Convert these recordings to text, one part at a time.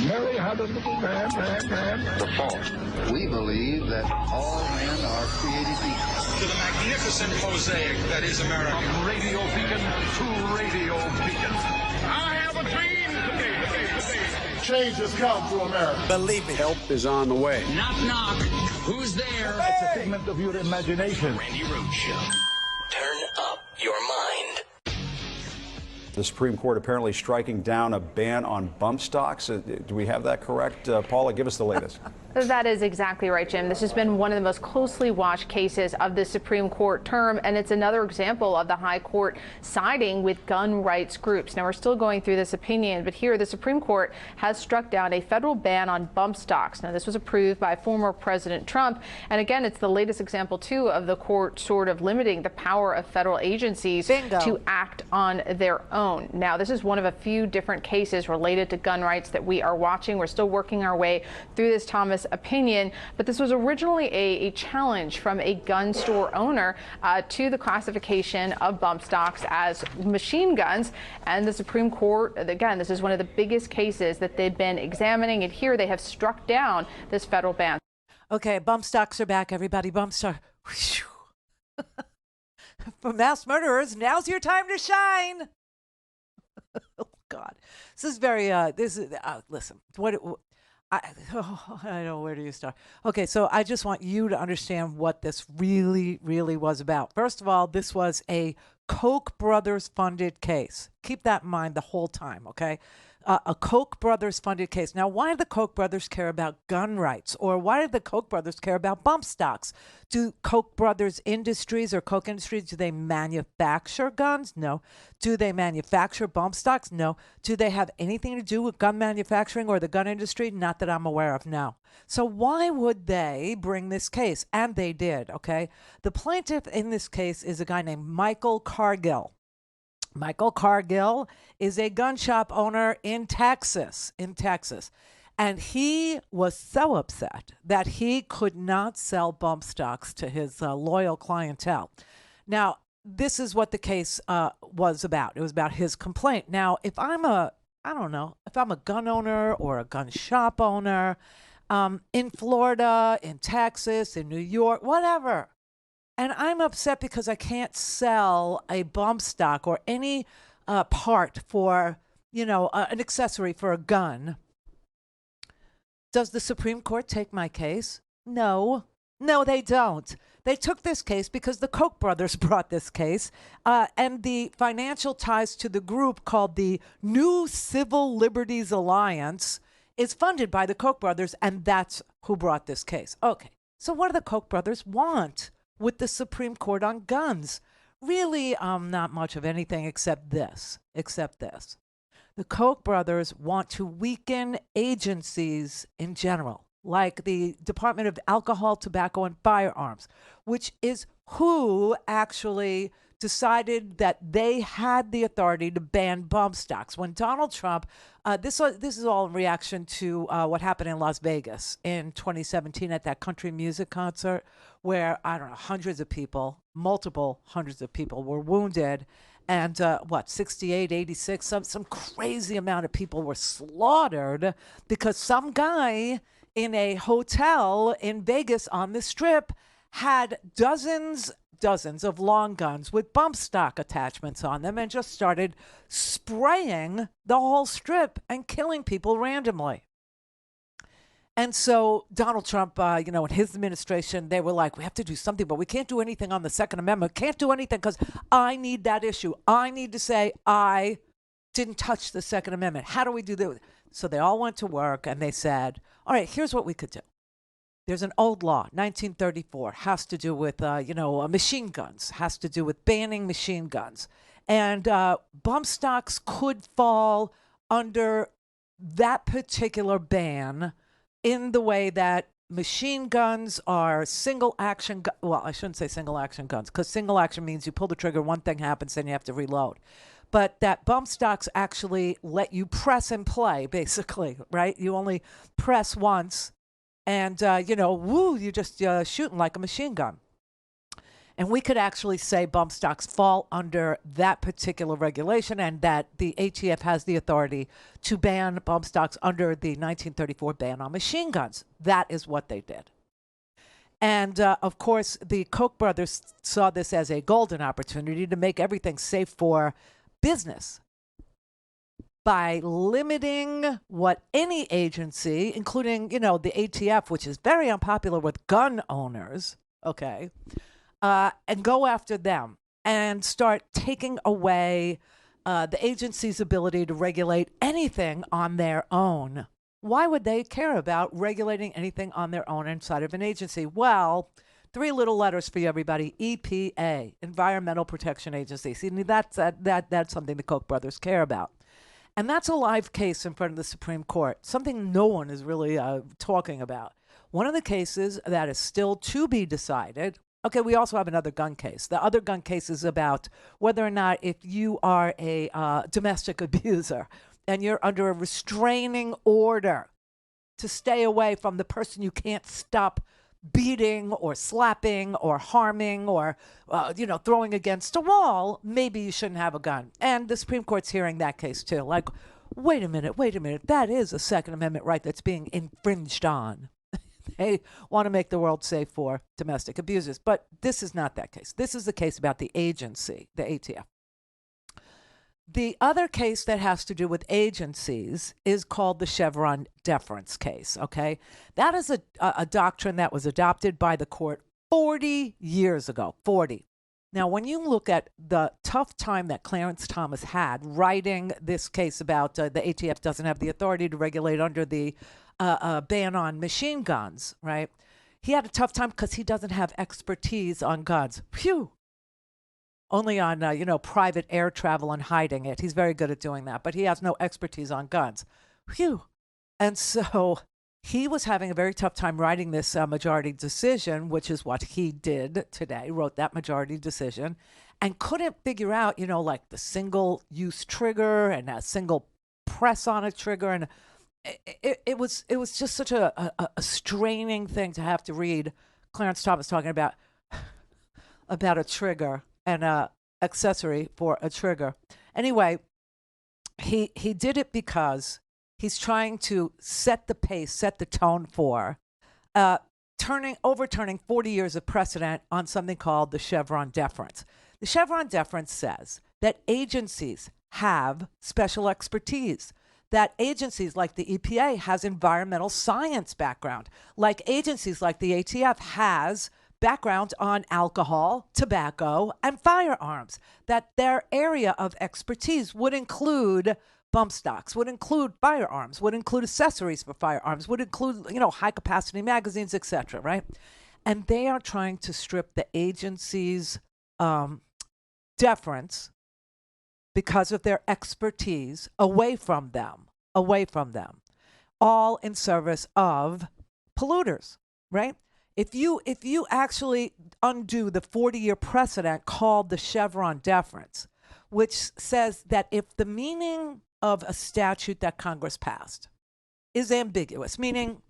Mary had a little lamb. The fault. We believe that all men are created equal. To the magnificent mosaic that is America. From radio beacon to radio beacon. I have a dream today. Change has come to America. Believe me. Help is on the way. Knock, knock. Who's there? It's a figment of your imagination. Randi Rhodes Show. Turn up your mind. The Supreme Court apparently striking down a ban on bump stocks. Do we have that correct? Paula, give us the latest. That is exactly right, Jim. This has been one of the most closely watched cases of the Supreme Court term, and it's another example of the High Court siding with gun rights groups. Now, we're still going through this opinion, but here the Supreme Court has struck down a federal ban on bump stocks. Now, this was approved by former President Trump, and again, it's the latest example, too, of the court sort of limiting the power of federal agencies to act on their own. Now, this is one of a few different cases related to gun rights that we are watching. We're still working our way through this Thomas opinion, but this was originally a challenge from a gun store owner to the classification of bump stocks as machine guns. And the Supreme Court, again, this is one of the biggest cases that they've been examining, and here they have struck down this federal ban. Okay, bump stocks are back, everybody. Bump stock. For mass murderers, now's your time to shine. Oh God, this is very. Listen. I don't know where do you start. Okay, so I just want you to understand what this really, really was about. First of all, this was a Koch brothers funded case. Keep that in mind the whole time. Okay. A Koch brothers funded case. Now, why do the Koch brothers care about gun rights? Or why do the Koch brothers care about bump stocks? Do Koch brothers industries or Koch industries, do they manufacture guns? No. Do they manufacture bump stocks? No. Do they have anything to do with gun manufacturing or the gun industry? Not that I'm aware of, no. So why would they bring this case? And they did, okay? The plaintiff in this case is a guy named Michael Cargill. Michael Cargill is a gun shop owner in Texas, and he was so upset that he could not sell bump stocks to his loyal clientele. Now, this is what the case was about. It was about his complaint. Now, if I'm a gun owner or a gun shop owner in Florida, in Texas, in New York, whatever, and I'm upset because I can't sell a bump stock or any part for, an accessory for a gun. Does the Supreme Court take my case? No. No, they don't. They took this case because the Koch brothers brought this case, and the financial ties to the group called the New Civil Liberties Alliance is funded by the Koch brothers, and that's who brought this case. Okay, so what do the Koch brothers want with the Supreme Court on guns? Really, not much of anything except this. The Koch brothers want to weaken agencies in general, like the Department of Alcohol, Tobacco, and Firearms, which is who actually decided that they had the authority to ban bump stocks. When Donald Trump, this is all in reaction to what happened in Las Vegas in 2017 at that country music concert where, hundreds of people, multiple hundreds of people were wounded. And 68, 86, some crazy amount of people were slaughtered because some guy in a hotel in Vegas on the Strip had dozens of long guns with bump stock attachments on them and just started spraying the whole Strip and killing people randomly. And so Donald Trump, in his administration, they were like, we have to do something, but we can't do anything on the Second Amendment. Can't do anything because I need that issue. I need to say I didn't touch the Second Amendment. How do we do that? So they all went to work and they said, all right, here's what we could do. There's an old law, 1934, has to do with, machine guns, has to do with banning machine guns. And bump stocks could fall under that particular ban in the way that machine guns are single action. Well, I shouldn't say single action guns because single action means you pull the trigger, one thing happens, then you have to reload. But that bump stocks actually let you press and play, basically, right? You only press once and, you're just shooting like a machine gun. And we could actually say bump stocks fall under that particular regulation and that the ATF has the authority to ban bump stocks under the 1934 ban on machine guns. That is what they did. And, of course, the Koch brothers saw this as a golden opportunity to make everything safe for business by limiting what any agency, including, the ATF, which is very unpopular with gun owners, okay, and go after them and start taking away the agency's ability to regulate anything on their own. Why would they care about regulating anything on their own inside of an agency? Well, 3 little letters for you, everybody. EPA, Environmental Protection Agency. See, that's something the Koch brothers care about. And that's a live case in front of the Supreme Court, something no one is really talking about. One of the cases that is still to be decided. Okay, we also have another gun case. The other gun case is about whether or not if you are a domestic abuser and you're under a restraining order to stay away from the person you can't stop beating or slapping or harming or, throwing against a wall, maybe you shouldn't have a gun. And the Supreme Court's hearing that case too. Like, wait a minute. That is a Second Amendment right that's being infringed on. They want to make the world safe for domestic abusers. But this is not that case. This is the case about the agency, the ATF. The other case that has to do with agencies is called the Chevron Deference case, okay? That is a doctrine that was adopted by the court 40 years ago, 40. Now, when you look at the tough time that Clarence Thomas had writing this case about the ATF doesn't have the authority to regulate under the ban on machine guns, right? He had a tough time because he doesn't have expertise on guns. Phew. Only on, private air travel and hiding it. He's very good at doing that, but he has no expertise on guns. Phew. And so he was having a very tough time writing this majority decision, which is what he did today, wrote that majority decision, and couldn't figure out, like the single-use trigger and a single press on a trigger. And it was just such a straining thing to have to read Clarence Thomas talking about a trigger and a accessory for a trigger. Anyway, he did it because he's trying to set the pace, set the tone for overturning 40 years of precedent on something called the Chevron Deference. The Chevron Deference says that agencies have special expertise, that agencies like the EPA has environmental science background, like agencies like the ATF has background on alcohol, tobacco, and firearms, that their area of expertise would include bump stocks, would include firearms, would include accessories for firearms, would include, high-capacity magazines, etc., right? And they are trying to strip the agency's deference because of their expertise away from them, all in service of polluters, right? If you actually undo the 40-year precedent called the Chevron Deference, which says that if the meaning of a statute that Congress passed is ambiguous, meaning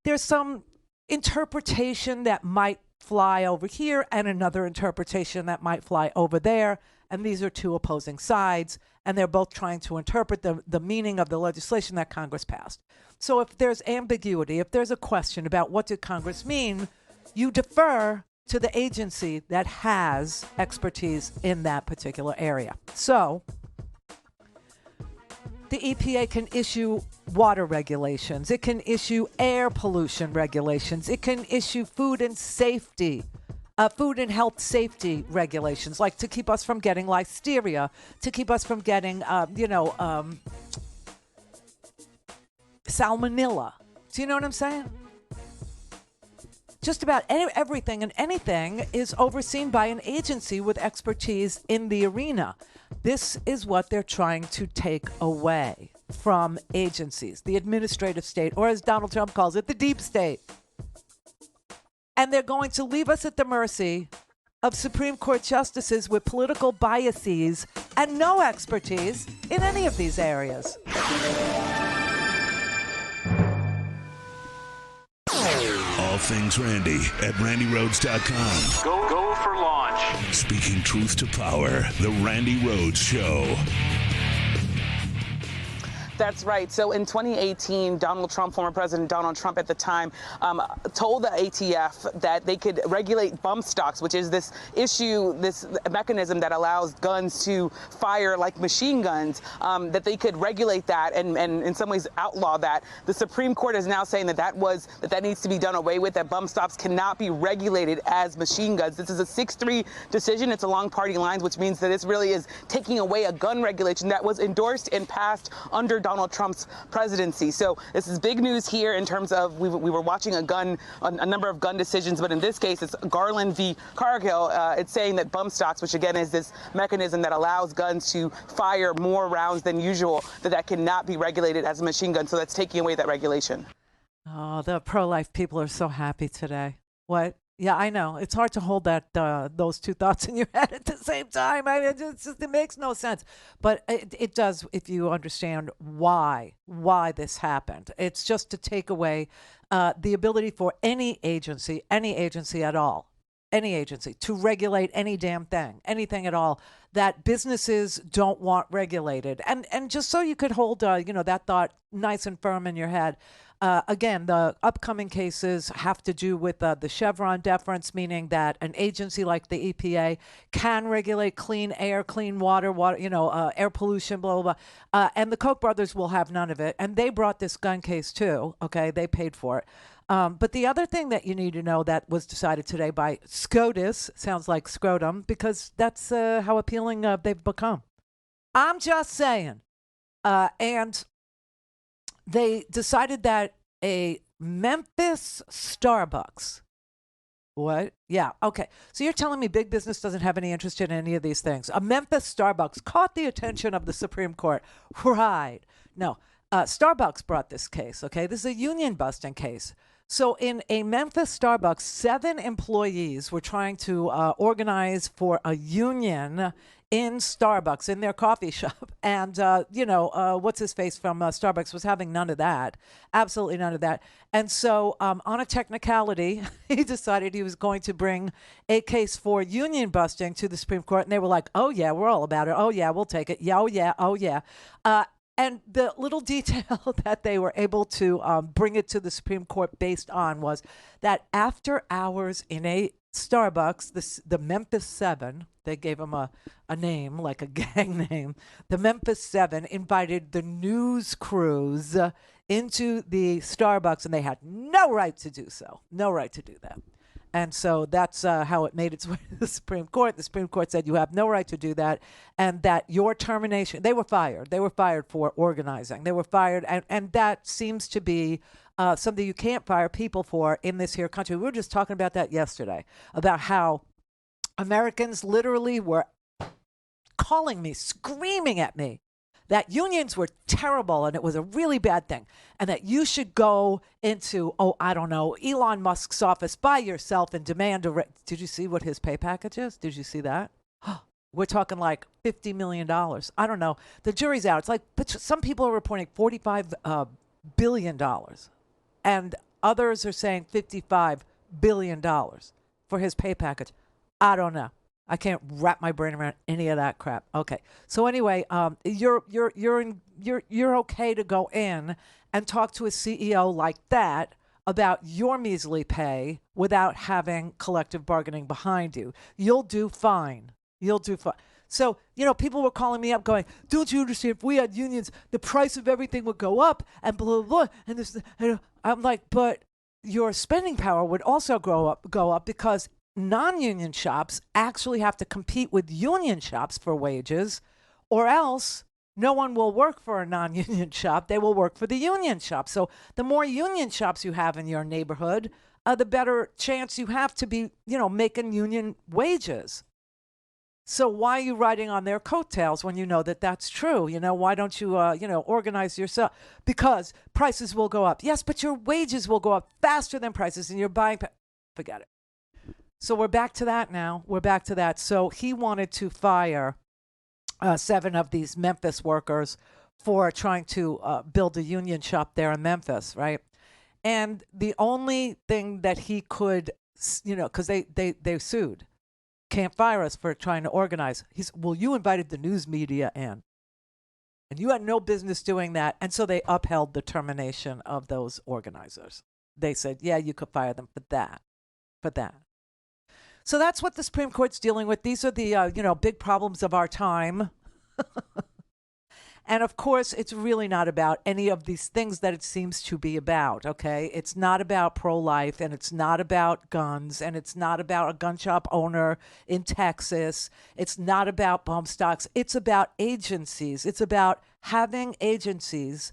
there's some interpretation that might fly over here and another interpretation that might fly over there, and these are two opposing sides, and they're both trying to interpret the meaning of the legislation that Congress passed. So if there's ambiguity, if there's a question about what did Congress mean, you defer to the agency that has expertise in that particular area. So the EPA can issue water regulations. It can issue air pollution regulations. It can issue food and health safety regulations, like to keep us from getting listeria, to keep us from getting, salmonella. Do you know what I'm saying? Just about everything and anything is overseen by an agency with expertise in the arena. This is what they're trying to take away from agencies, the administrative state, or as Donald Trump calls it, the deep state. And they're going to leave us at the mercy of Supreme Court justices with political biases and no expertise in any of these areas. All things Randy at RandyRhodes.com. Go for launch. Speaking truth to power, the Randi Rhodes Show. That's right. So in 2018, former President Donald Trump at the time, told the ATF that they could regulate bump stocks, which is this mechanism that allows guns to fire like machine guns, that they could regulate that and in some ways outlaw that. The Supreme Court is now saying that needs to be done away with, that bump stocks cannot be regulated as machine guns. This is a 6-3 decision. It's along party lines, which means that this really is taking away a gun regulation that was endorsed and passed under Donald Trump's presidency. So this is big news here in terms of we were watching a number of gun decisions, but in this case it's Garland v. Cargill. It's saying that bump stocks, which again is this mechanism that allows guns to fire more rounds than usual, that cannot be regulated as a machine gun. So that's taking away that regulation. Oh, the pro-life people are so happy today. What? Yeah, I know. It's hard to hold those two thoughts in your head at the same time. I mean, it makes no sense. But it does if you understand why this happened. It's just to take away the ability for any agency at all, any agency, to regulate any damn thing, anything at all that businesses don't want regulated. And just so you could hold, that thought nice and firm in your head. Again, the upcoming cases have to do with the Chevron deference, meaning that an agency like the EPA can regulate clean air, clean water, air pollution, blah, blah, blah. And the Koch brothers will have none of it. And they brought this gun case too. Okay, they paid for it. But the other thing that you need to know that was decided today by SCOTUS, sounds like scrotum, because that's how appealing they've become. I'm just saying. And they decided that a Memphis Starbucks. What? Yeah. Okay. So you're telling me big business doesn't have any interest in any of these things. A Memphis Starbucks caught the attention of the Supreme Court. Right. No. Starbucks brought this case. Okay. This is a union busting case. So in a Memphis Starbucks, 7 employees were trying to organize for a union in Starbucks, in their coffee shop. And, what's his face from Starbucks was having none of that. Absolutely none of that. And so on a technicality, he decided he was going to bring a case for union busting to the Supreme Court. And they were like, oh, yeah, we're all about it. Oh, yeah, we'll take it. Yeah, oh, yeah, oh, yeah. And the little detail that they were able to bring it to the Supreme Court based on was that after hours in a Starbucks, the Memphis 7, they gave them a name, like a gang name. The Memphis 7 invited the news crews into the Starbucks, and they had no right to do so. No right to do that. And so that's how it made its way to the Supreme Court. The Supreme Court said you have no right to do that, and that your termination, they were fired. They were fired for organizing. They were fired, and that seems to be something you can't fire people for in this here country. We were just talking about that yesterday, about how Americans literally were calling me, screaming at me, that unions were terrible and it was a really bad thing, and that you should go into, Elon Musk's office by yourself and demand a Did you see what his pay package is? Did you see that? We're talking like $50 million. I don't know. The jury's out. It's like, but some people are reporting $45 billion, and others are saying $55 billion for his pay package. I don't know. I can't wrap my brain around any of that crap. Okay. So anyway, you're okay to go in and talk to a CEO like that about your measly pay without having collective bargaining behind you. You'll do fine. You'll do fine. So, people were calling me up going, don't you understand, if we had unions, the price of everything would go up and blah, blah, blah. And this, I'm like, but your spending power would also go up because non-union shops actually have to compete with union shops for wages, or else no one will work for a non-union shop. They will work for the union shop. So the more union shops you have in your neighborhood, the better chance you have to be, making union wages. So why are you riding on their coattails when you know that that's true? Why don't you, organize yourself? Because prices will go up. Yes, but your wages will go up faster than prices, and you're buying. Forget it. So we're back to that now. We're back to that. So he wanted to fire 7 of these Memphis workers for trying to build a union shop there in Memphis, right? And the only thing that he could, because they sued, can't fire us for trying to organize. He's, well, you invited the news media in, and you had no business doing that. And so they upheld the termination of those organizers. They said, yeah, you could fire them for that. So that's what the Supreme Court's dealing with. These are the, big problems of our time. And of course, it's really not about any of these things that it seems to be about, okay? It's not about pro-life, and it's not about guns, and it's not about a gun shop owner in Texas. It's not about bump stocks. It's about agencies. It's about having agencies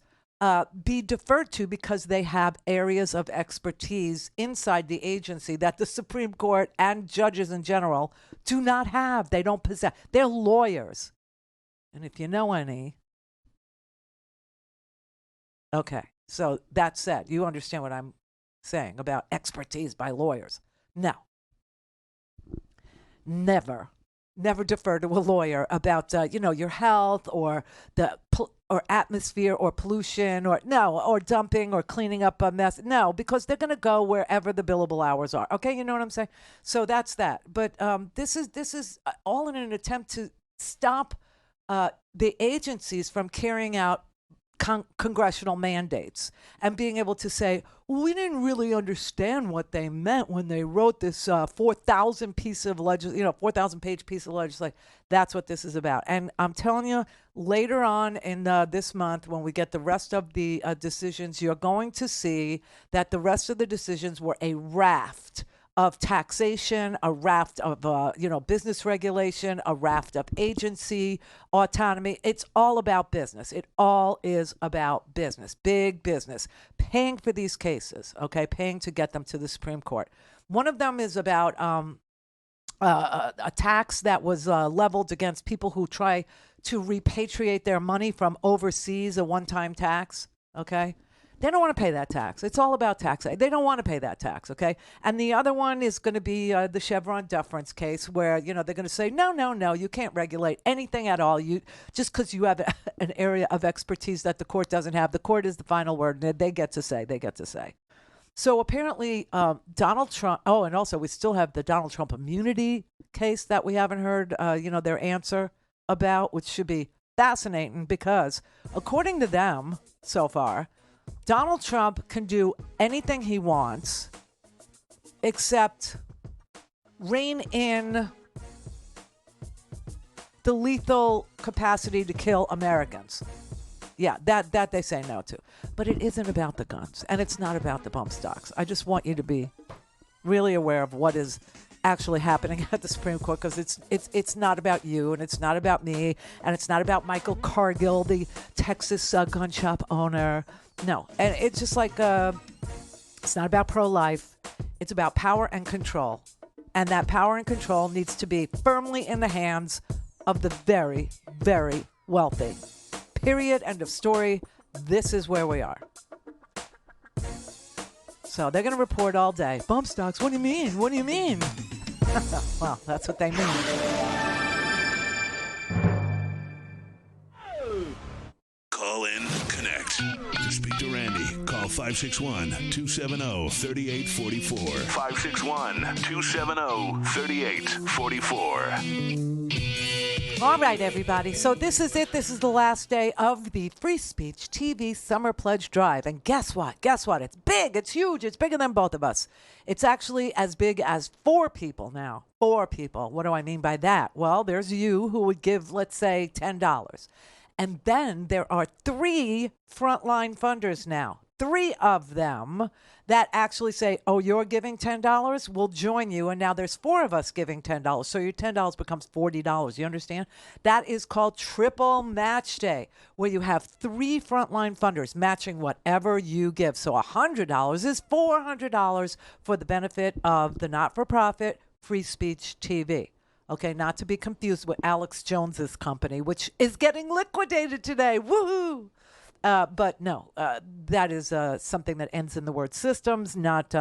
be deferred to because they have areas of expertise inside the agency that the Supreme Court and judges in general do not have. They don't possess. They're lawyers. And if you know any... Okay, so that said, you understand what I'm saying about expertise by lawyers. No. Never defer to a lawyer about, your health or or atmosphere or pollution or dumping or cleaning up a mess. No, because they're going to go wherever the billable hours are. Okay, you know what I'm saying? So that's that. But this is all in an attempt to stop the agencies from carrying out congressional mandates and being able to say, we didn't really understand what they meant when they wrote this 4,000 page piece of legislation. That's what this is about. And I'm telling you, later on in this month, when we get the rest of the decisions, you're going to see that the rest of the decisions were a raft of taxation, a raft of business regulation, a raft of agency autonomy. It's all about business. It all is about business, big business, paying for these cases, okay, paying to get them to the Supreme Court. One of them is about a tax that was leveled against people who try to repatriate their money from overseas, a one-time tax, okay? They don't want to pay that tax. It's all about tax. They don't want to pay that tax, okay? And the other one is going to be the Chevron deference case where, they're going to say, no, you can't regulate anything at all. You just because you have an area of expertise that the court doesn't have. The court is the final word, and they get to say. So apparently Donald Trump, and also we still have the Donald Trump immunity case that we haven't heard, their answer about, which should be fascinating because according to them so far, Donald Trump can do anything he wants except rein in the lethal capacity to kill Americans. Yeah, that they say no to. But it isn't about the guns, and it's not about the bump stocks. I just want you to be really aware of what is actually happening at the Supreme Court, because it's not about you, and it's not about me, and it's not about Michael Cargill, the Texas gun shop owner. No, and it's just like it's not about pro-life. It's about power and control, and that power and control needs to be firmly in the hands of the very, very wealthy. Period. End of story. This is where we are. So they're going to report all day. Bump stocks. What do you mean? What do you mean? Well, that's what they mean. Call in, connect. To speak to Randi, call 561-270-3844. 561-270-3844. All right, everybody. So this is it. This is the last day of the Free Speech TV Summer Pledge Drive. And guess what? It's big. It's huge. It's bigger than both of us. It's actually as big as 4 people now. 4 people. What do I mean by that? Well, there's you who would give, let's say, $10. And then there are 3 frontline funders now. 3 of them that actually say, oh, you're giving $10? We'll join you. And now there's 4 of us giving $10. So your $10 becomes $40. You understand? That is called Triple Match Day, where you have 3 frontline funders matching whatever you give. So $100 is $400 for the benefit of the not-for-profit Free Speech TV. Okay, not to be confused with Alex Jones's company, which is getting liquidated today. Woohoo! But no, that is something that ends in the word systems, not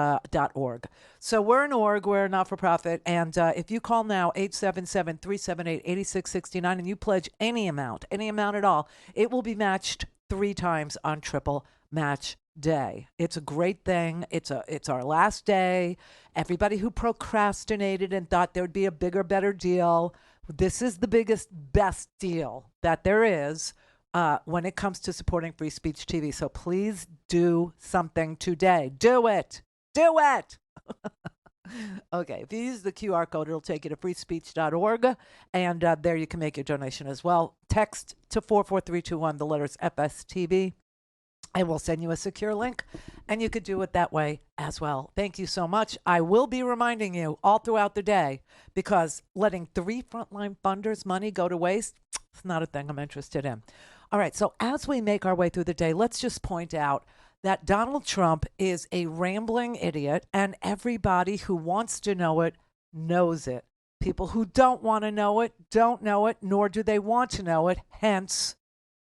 .org. So we're an org, we're a not-for-profit, and if you call now, 877-378-8669, and you pledge any amount at all, it will be matched 3 times on Triple Match day. It's a great thing. It's our last day. Everybody who procrastinated and thought there'd be a bigger, better deal, this is the biggest, best deal that there is when it comes to supporting free speech TV. So please do something today. Do it. Do it. Okay, if you use the QR code, it'll take you to freespeech.org, and there you can make your donation as well. Text to 44321 the letters FSTV, and we'll send you a secure link, and you could do it that way as well. Thank you so much. I will be reminding you all throughout the day, because letting 3 frontline funders' money go to waste, it's not a thing I'm interested in. All right, so as we make our way through the day, let's just point out that Donald Trump is a rambling idiot, and everybody who wants to know it knows it. People who don't want to know it don't know it, nor do they want to know it, hence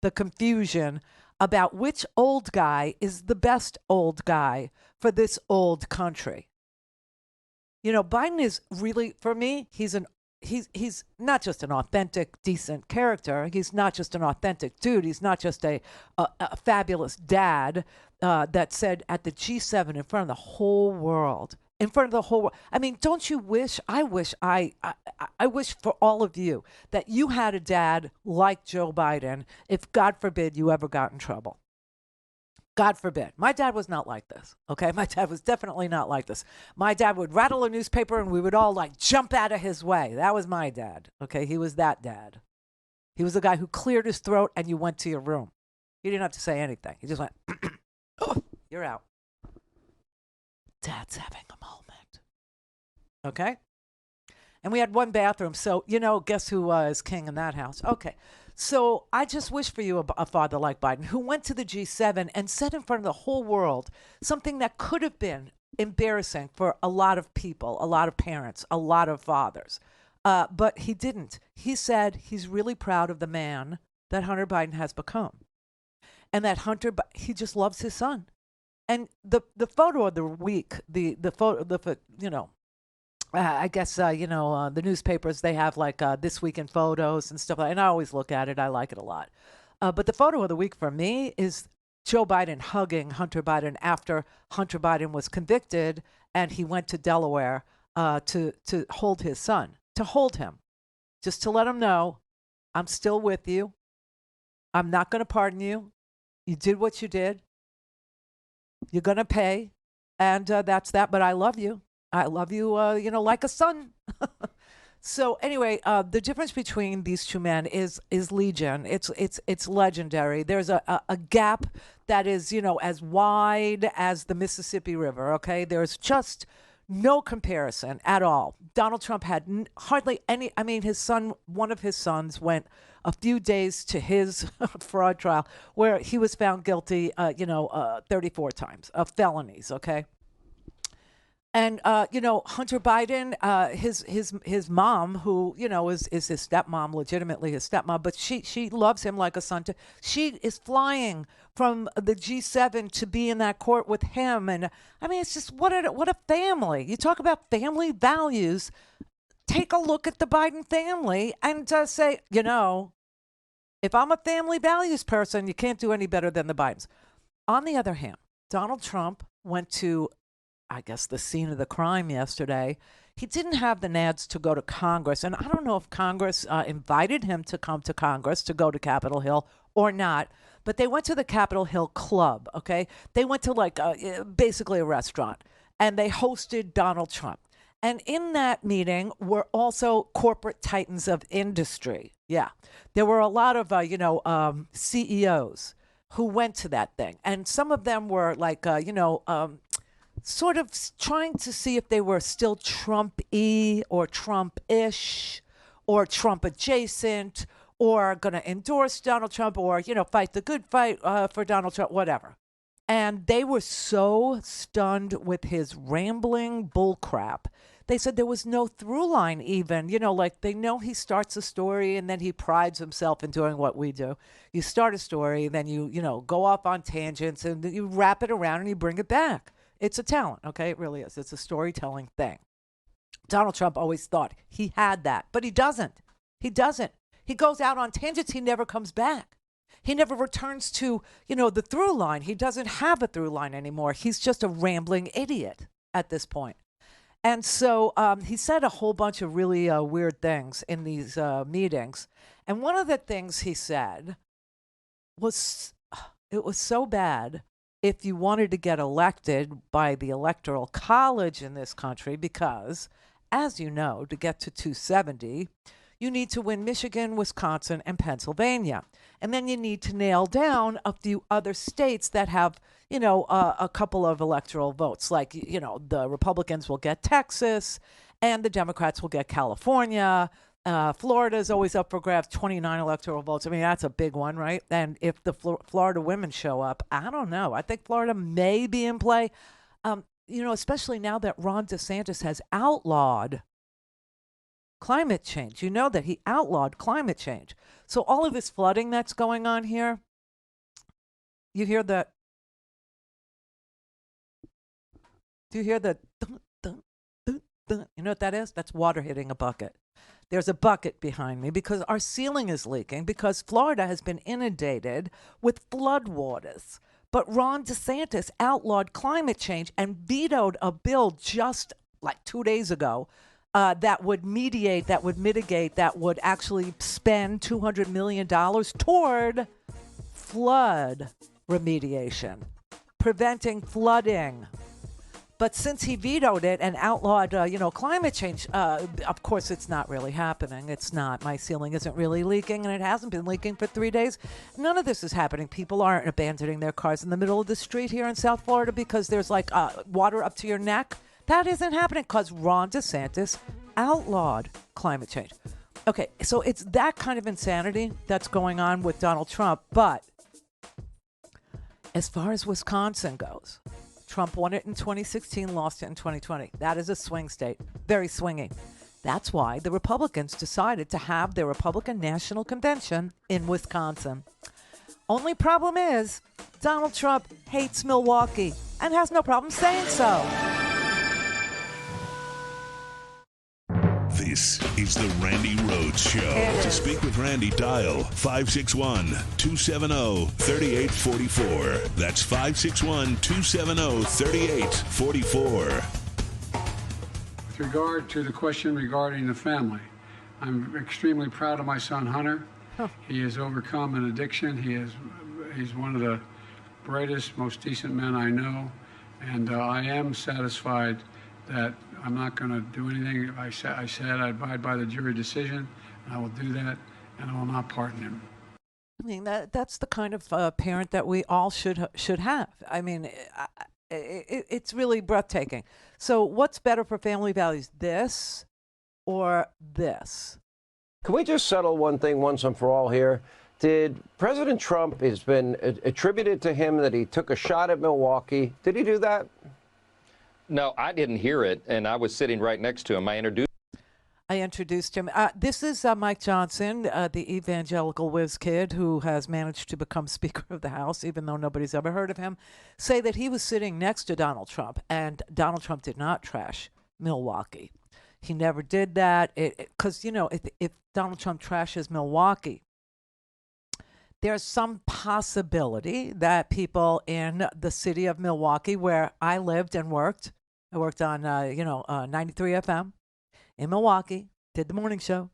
the confusion about which old guy is the best old guy for this old country. You know, Biden is really, for me, he's not just an authentic, decent character. He's not just an authentic dude. He's not just a fabulous dad that said at the G7 in front of the whole world, I mean, don't you wish? I wish for all of you that you had a dad like Joe Biden, if God forbid you ever got in trouble. God forbid. My dad was not like this, okay? My dad was definitely not like this. My dad would rattle a newspaper and we would all like jump out of his way. That was my dad, okay? He was that dad. He was the guy who cleared his throat and you went to your room. He didn't have to say anything. He just went, oh, you're out. Dad's having a moment, okay? And we had one bathroom, so, you know, guess who is king in that house? Okay. So I just wish for you a father like Biden, who went to the G7 and said in front of the whole world something that could have been embarrassing for a lot of people, a lot of parents, a lot of fathers. But he didn't. He said he's really proud of the man that Hunter Biden has become. And that he just loves his son. And the photo of the week, I guess, the newspapers, they have like This Week in Photos and stuff like that. And I always look at it. I like it a lot. But the photo of the week for me is Joe Biden hugging Hunter Biden after Hunter Biden was convicted and he went to Delaware to hold his son, to hold him, just to let him know, I'm still with you. I'm not going to pardon you. You did what you did. You're going to pay. And that's that. But I love you. I love you, like a son. So anyway, the difference between these two men is legion. It's legendary. There's a gap that is, as wide as the Mississippi River. Okay, there's just no comparison at all. Donald Trump had hardly any. I mean, one of his sons went a few days to his fraud trial where he was found guilty, 34 times of felonies. Okay. And, Hunter Biden, his mom, who, is his stepmom, legitimately his stepmom, but she loves him like a son. She is flying from the G7 to be in that court with him. And, I mean, it's just what a family. You talk about family values. Take a look at the Biden family and say, if I'm a family values person, you can't do any better than the Bidens. On the other hand, Donald Trump went to, I guess, the scene of the crime yesterday. He didn't have the nads to go to Congress. And I don't know if Congress invited him to come to Congress to go to Capitol Hill or not. But they went to the Capitol Hill Club, okay? They went to basically a restaurant. And they hosted Donald Trump. And in that meeting were also corporate titans of industry. Yeah. There were a lot of, CEOs who went to that thing. And some of them were like, sort of trying to see if they were still Trump-y or Trump-ish or Trump-adjacent or going to endorse Donald Trump or, fight the good fight for Donald Trump, whatever. And they were so stunned with his rambling bullcrap. They said there was no through line even, they know he starts a story and then he prides himself in doing what we do. You start a story, then you go off on tangents and you wrap it around and you bring it back. It's a talent, okay? It really is. It's a storytelling thing. Donald Trump always thought he had that, but he doesn't. He doesn't. He goes out on tangents. He never comes back. He never returns to, the through line. He doesn't have a through line anymore. He's just a rambling idiot at this point. And so he said a whole bunch of really weird things in these meetings. And one of the things he said was, it was so bad if you wanted to get elected by the Electoral College in this country, because, as you know, to get to 270, you need to win Michigan, Wisconsin, and Pennsylvania. And then you need to nail down a few other states that have, a couple of electoral votes. Like, the Republicans will get Texas and the Democrats will get California. Florida is always up for grabs, 29 electoral votes. I mean, that's a big one, right? And if the Florida women show up, I don't know. I think Florida may be in play, especially now that Ron DeSantis has outlawed climate change. You know that he outlawed climate change. So all of this flooding that's going on here, you hear that? Do you hear the dun, dun, dun, dun? You know what that is? That's water hitting a bucket. There's a bucket behind me because our ceiling is leaking because Florida has been inundated with floodwaters. But Ron DeSantis outlawed climate change and vetoed a bill just like 2 days ago that would mitigate, that would actually spend $200 million toward flood remediation, preventing flooding. But since he vetoed it and outlawed, climate change, of course, it's not really happening. It's not. My ceiling isn't really leaking, and it hasn't been leaking for 3 days. None of this is happening. People aren't abandoning their cars in the middle of the street here in South Florida because there's like water up to your neck. That isn't happening because Ron DeSantis outlawed climate change. Okay, so it's that kind of insanity that's going on with Donald Trump. But as far as Wisconsin goes, Trump won it in 2016, lost it in 2020. That is a swing state, very swingy. That's why the Republicans decided to have their Republican National Convention in Wisconsin. Only problem is Donald Trump hates Milwaukee and has no problem saying so. This is the Randi Rhodes Show. To speak with Randi, dial 561-270-3844. That's 561-270-3844. With regard to the question regarding the family, I'm extremely proud of my son, Hunter. He has overcome an addiction. He's one of the brightest, most decent men I know. And I am satisfied that I'm not going to do anything. I said I'd abide by the jury decision, and I will do that, and I will not pardon him. I mean, that's the kind of parent that we all should have. I mean, it's really breathtaking. So what's better for family values, this or this? Can we just settle one thing once and for all here? Did President Trump, it's been attributed to him that he took a shot at Milwaukee. Did he do that? No, I didn't hear it, and I was sitting right next to him. I introduced him. This is Mike Johnson, the evangelical whiz kid who has managed to become Speaker of the House, even though nobody's ever heard of him, say that he was sitting next to Donald Trump, and Donald Trump did not trash Milwaukee. He never did that, because, if Donald Trump trashes Milwaukee, there's some possibility that people in the city of Milwaukee, where I lived and worked, I worked on, 93 FM in Milwaukee, did the morning show.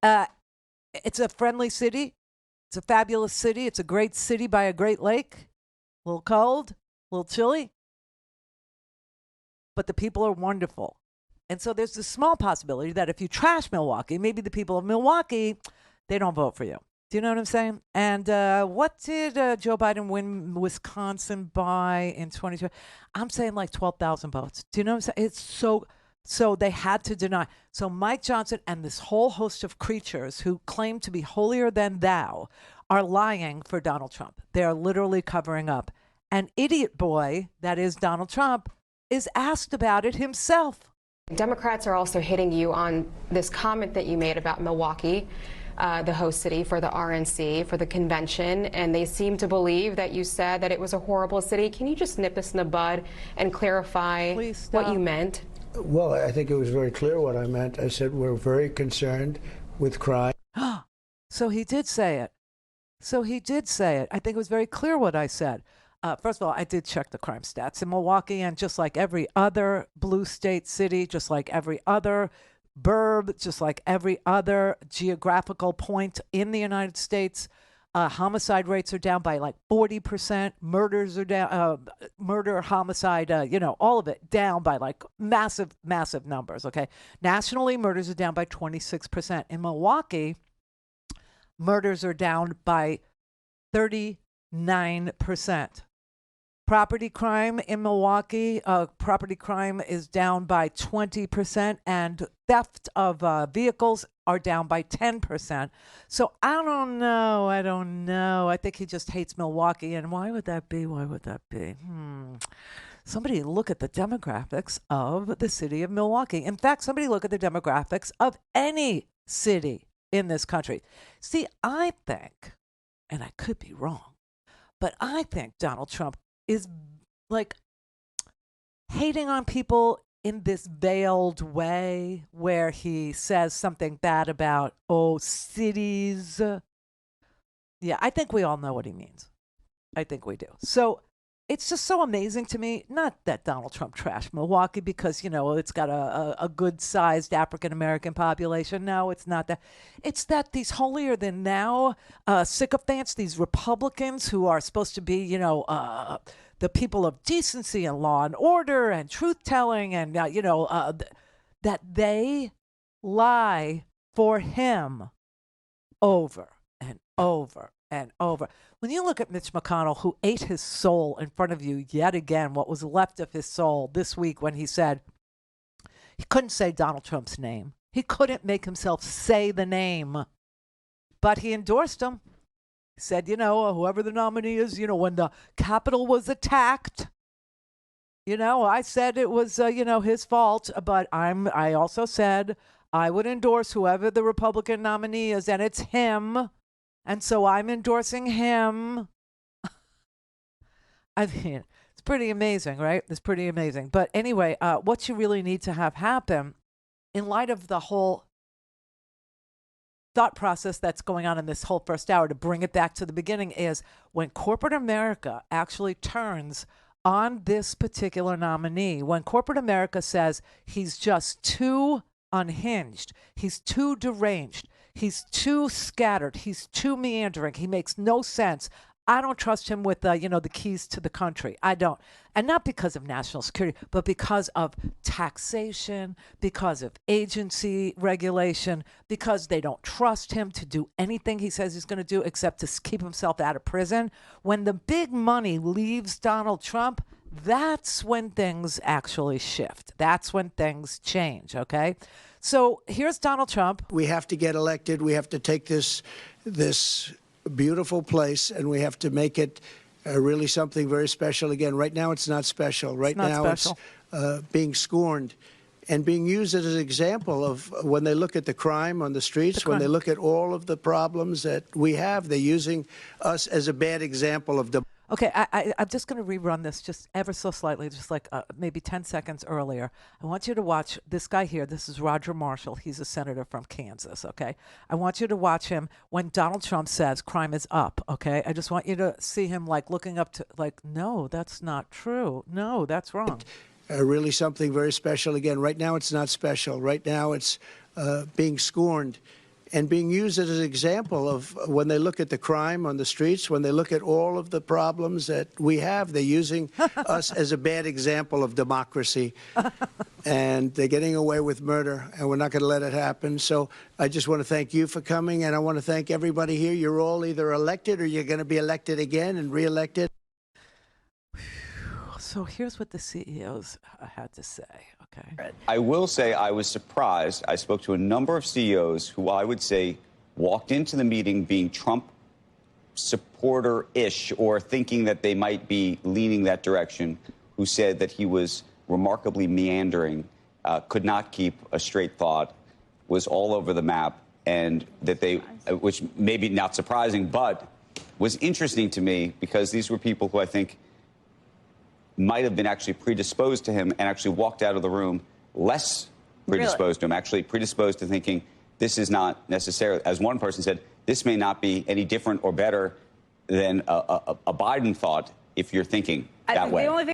It's a friendly city. It's a fabulous city. It's a great city by a great lake. A little cold, a little chilly. But the people are wonderful. And so there's this small possibility that if you trash Milwaukee, maybe the people of Milwaukee, they don't vote for you. Do you know what I'm saying? And what did Joe Biden win Wisconsin by in 2020? I'm saying like 12,000 votes. Do you know what I'm saying? It's so they had to deny. So Mike Johnson and this whole host of creatures who claim to be holier than thou are lying for Donald Trump. They are literally covering up. And idiot boy, that is Donald Trump, is asked about it himself. Democrats are also hitting you on this comment that you made about Milwaukee, the host city for the RNC, for the convention, and they seem to believe that you said that it was a horrible city. Can you just nip us in the bud and clarify what you meant? Well, I think it was very clear what I meant. I said we're very concerned with crime. So he did say it. So he did say it. I think it was very clear what I said. First of all, I did check the crime stats in Milwaukee, and just like every other blue state city, just like every other burb, just like every other geographical point in the United States, homicide rates are down by like 40%. Murders are down, murder, homicide, all of it down by like massive, massive numbers. Okay. Nationally, murders are down by 26%. In Milwaukee, murders are down by 39%. Property crime in Milwaukee, property crime is down by 20%, and theft of vehicles are down by 10%. So I don't know. I think he just hates Milwaukee. And why would that be? Somebody look at the demographics of the city of Milwaukee. In fact, somebody look at the demographics of any city in this country. See, I think, and I could be wrong, but I think Donald Trump is like hating on people in this veiled way where he says something bad about, cities. Yeah, I think we all know what he means. I think we do. So it's just so amazing to me, not that Donald Trump trashed Milwaukee because, it's got a good-sized African-American population. No, it's not that. It's that these holier-than-thou sycophants, these Republicans who are supposed to be, the people of decency and law and order and truth-telling and, that they lie for him over and over and over. When you look at Mitch McConnell, who ate his soul in front of you yet again, what was left of his soul this week when he said he couldn't say Donald Trump's name. He couldn't make himself say the name, but he endorsed him. He said, whoever the nominee is, when the Capitol was attacked, I said it was, his fault, but I also said I would endorse whoever the Republican nominee is, and it's him. And so I'm endorsing him. I mean, it's pretty amazing, right? It's pretty amazing. But anyway, what you really need to have happen in light of the whole thought process that's going on in this whole first hour, to bring it back to the beginning, is when corporate America actually turns on this particular nominee, when corporate America says he's just too unhinged, he's too deranged, he's too scattered, he's too meandering, he makes no sense. I don't trust him with the keys to the country. I don't. And not because of national security, but because of taxation, because of agency regulation, because they don't trust him to do anything he says he's going to do except to keep himself out of prison. When the big money leaves Donald Trump, that's when things actually shift. That's when things change, okay? So here's Donald Trump. We have to get elected. We have to take this beautiful place, and we have to make it really something very special. Again, right now it's not special. Right now it's being scorned and being used as an example of when they look at the crime on the streets, when they look at all of the problems that we have, they're using us as a bad example of the... Okay, I'm just going to rerun this just ever so slightly, just like maybe 10 seconds earlier. I want you to watch this guy here. This is Roger Marshall. He's a senator from Kansas, okay? I want you to watch him when Donald Trump says crime is up, okay? I just want you to see him like looking up to, like, no, that's not true. No, that's wrong. Really something very special. Again, right now it's not special. Right now it's being scorned and being used as an example of when they look at the crime on the streets, when they look at all of the problems that we have, they're using us as a bad example of democracy. And they're getting away with murder, and we're not going to let it happen. So I just want to thank you for coming, and I want to thank everybody here. You're all either elected or you're going to be elected again and reelected. So here's what the CEOs had to say, okay? I will say I was surprised. I spoke to a number of CEOs who I would say walked into the meeting being Trump supporter-ish or thinking that they might be leaning that direction, who said that he was remarkably meandering, could not keep a straight thought, was all over the map, and that they, which may be not surprising, but was interesting to me because these were people who I think might have been actually predisposed to him and actually walked out of the room less predisposed to him, actually predisposed to thinking this is not necessarily, as one person said, this may not be any different or better than a Biden thought if you're thinking that way. The only thing.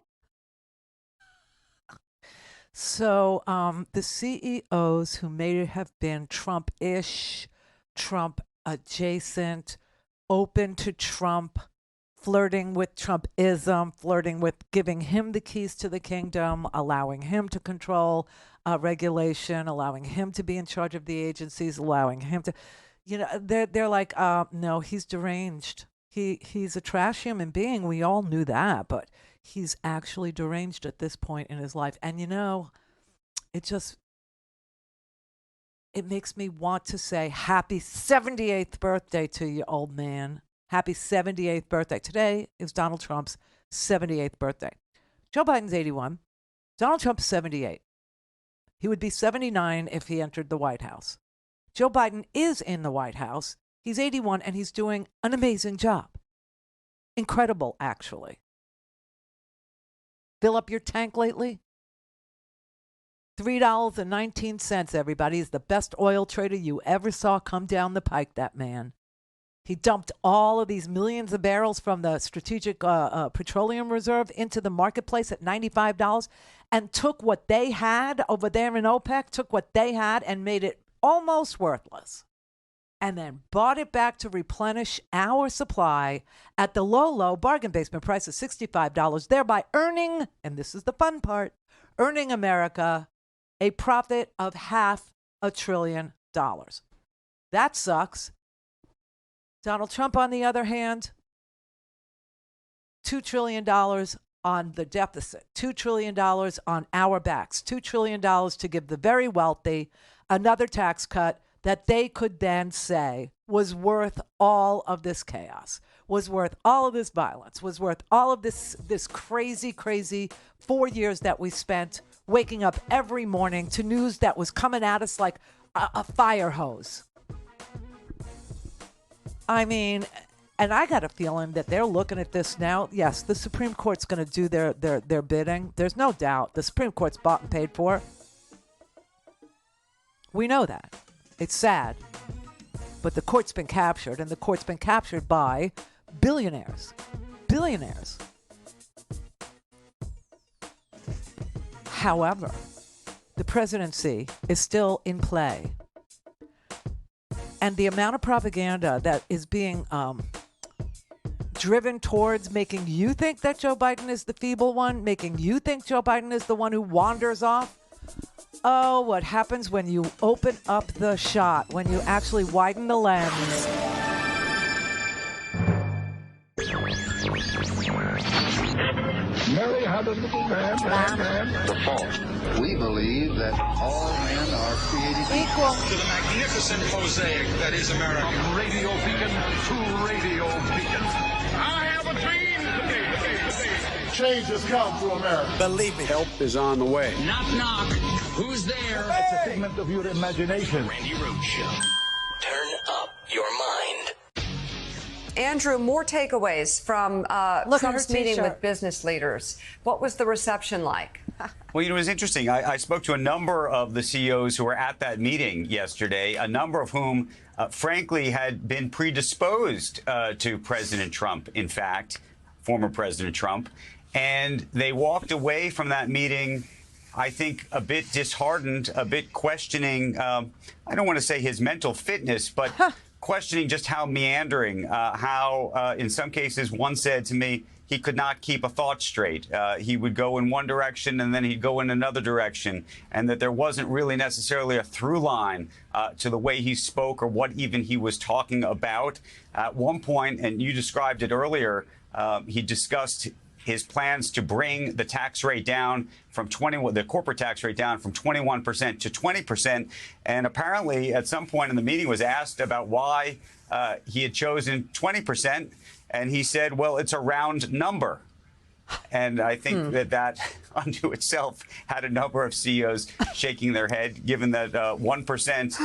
So the CEOs who may have been Trump-ish, Trump-adjacent, open to Trump, flirting with Trumpism, flirting with giving him the keys to the kingdom, allowing him to control regulation, allowing him to be in charge of the agencies, allowing him to, they're like, no, he's deranged. He's a trash human being. We all knew that, but he's actually deranged at this point in his life. And it makes me want to say happy 78th birthday to you, old man. Happy 78th birthday. Today is Donald Trump's 78th birthday. Joe Biden's 81. Donald Trump's 78. He would be 79 if he entered the White House. Joe Biden is in the White House. He's 81 and he's doing an amazing job. Incredible, actually. Fill up your tank lately? $3.19, everybody, is the best oil trader you ever saw come down the pike, that man. He dumped all of these millions of barrels from the Strategic Petroleum Reserve into the marketplace at $95 and took what they had over there in OPEC, took what they had and made it almost worthless. And then bought it back to replenish our supply at the low bargain basement price of $65, thereby earning, and this is the fun part, earning America a profit of $500 billion. That sucks. Donald Trump, on the other hand, $2 trillion on the deficit, $2 trillion on our backs, $2 trillion to give the very wealthy another tax cut that they could then say was worth all of this chaos, was worth all of this violence, was worth all of this crazy 4 years that we spent waking up every morning to news that was coming at us like a fire hose. I mean, and I got a feeling that they're looking at this now. Yes, the Supreme Court's going to do their bidding. There's no doubt. The Supreme Court's bought and paid for. We know that. It's sad. But the court's been captured, and the court's been captured by billionaires. Billionaires. However, the presidency is still in play. And the amount of propaganda that is being driven towards making you think that Joe Biden is the feeble one, making you think Joe Biden is the one who wanders off. Oh, what happens when you open up the shot, when you actually widen the lens. Mary had a little man. The fault. We believe that all men are created equal. To the magnificent mosaic that is America. From radio beacon to radio beacon. I have a dream today. Change has come to America. Believe me. Help is on the way. Knock, knock. Who's there? It's a figment of your imagination. Randi Rhodes Show. Turn up your mind. Andrew, more takeaways from Trump's meeting with business leaders. What was the reception like? Well, it was interesting. I spoke to a number of the CEOs who were at that meeting yesterday, a number of whom, frankly, had been predisposed to President Trump, in fact, former President Trump. And they walked away from that meeting, I think, a bit disheartened, a bit questioning, I don't want to say his mental fitness, but questioning just how meandering, how in some cases one said to me he could not keep a thought straight. He would go in one direction and then he'd go in another direction, and that there wasn't really necessarily a through line to the way he spoke or what even he was talking about. At one point, and you described it earlier, he discussed his plans to bring the tax rate down from the corporate tax rate down from 21% to 20%. And apparently, at some point in the meeting, was asked about why he had chosen 20%, and he said, "Well, it's a round number." And I think that unto itself had a number of CEOs shaking their head, given that 1%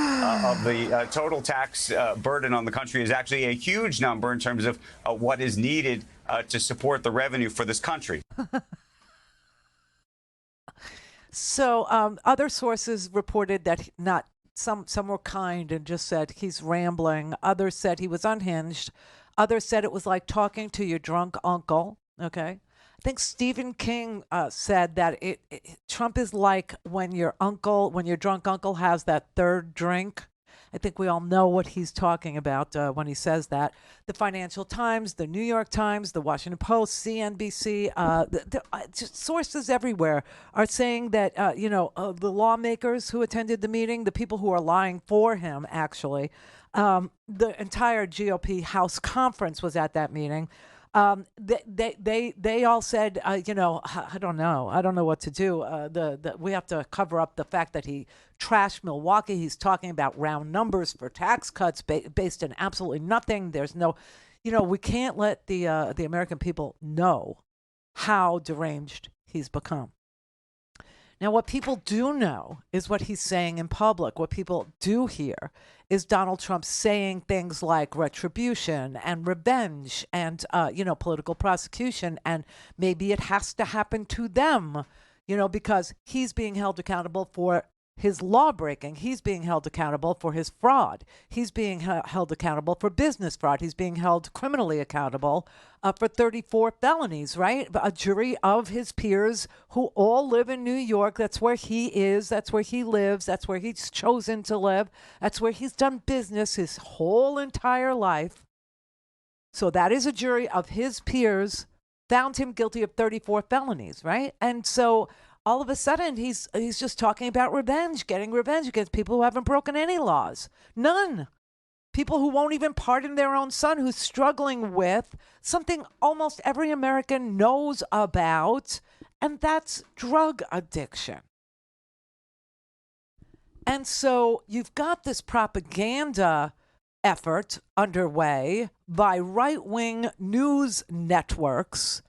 of the total tax burden on the country is actually a huge number in terms of what is needed to support the revenue for this country. So other sources reported that Some were kind and just said he's rambling. Others said he was unhinged. Others said it was like talking to your drunk uncle. Okay. I think Stephen King said that Trump is like when your drunk uncle has that third drink. I think we all know what he's talking about when he says that. The Financial Times, the New York Times, the Washington Post, CNBC, just sources everywhere are saying that, the lawmakers who attended the meeting, the people who are lying for him, actually, the entire GOP House conference was at that meeting. They all said, I don't know what to do. We have to cover up the fact that he trashed Milwaukee. He's talking about round numbers for tax cuts based in absolutely nothing. There's no, we can't let the American people know how deranged he's become. Now, what people do know is what he's saying in public. What people do hear is Donald Trump saying things like retribution and revenge and, political prosecution. And maybe it has to happen to them, because he's being held accountable for his law breaking. He's being held accountable for his fraud. He's being held accountable for business fraud. He's being held criminally accountable for 34 felonies, right? A jury of his peers who all live in New York. That's where he is. That's where he lives. That's where he's chosen to live. That's where he's done business his whole entire life. So that is a jury of his peers found him guilty of 34 felonies, right? And so all of a sudden, he's just talking about revenge, getting revenge against people who haven't broken any laws. None. People who won't even pardon their own son, who's struggling with something almost every American knows about, and that's drug addiction. And so you've got this propaganda effort underway by right-wing news networks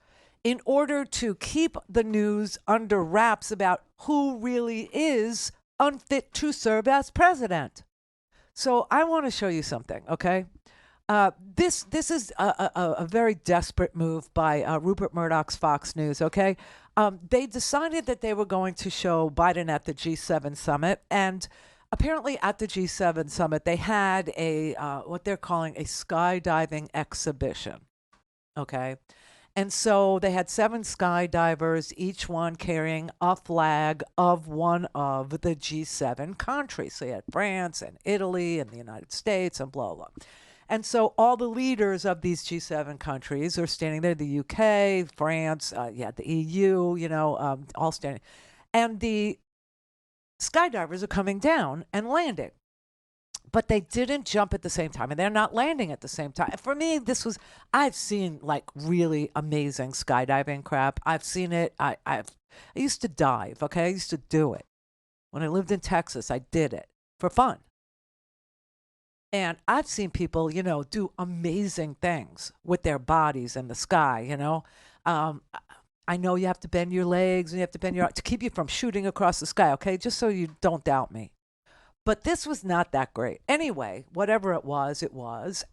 in order to keep the news under wraps about who really is unfit to serve as president. So I want to show you something, okay? This is a very desperate move by Rupert Murdoch's Fox News, okay? They decided that they were going to show Biden at the G7 summit, and apparently at the G7 summit, they had what they're calling a skydiving exhibition, okay? And so they had 7 skydivers, each one carrying a flag of one of the G7 countries. So you had France and Italy and the United States and blah, blah. And so all the leaders of these G7 countries are standing there, the UK, France, the EU, all standing. And the skydivers are coming down and landing. But they didn't jump at the same time, and they're not landing at the same time. For me, I've seen like really amazing skydiving crap. I've seen it. I used to dive, okay? I used to do it. When I lived in Texas, I did it for fun. And I've seen people, do amazing things with their bodies in the sky, I know you have to bend your legs and you have to bend to keep you from shooting across the sky, okay? Just so you don't doubt me. But this was not that great. Anyway, whatever it was.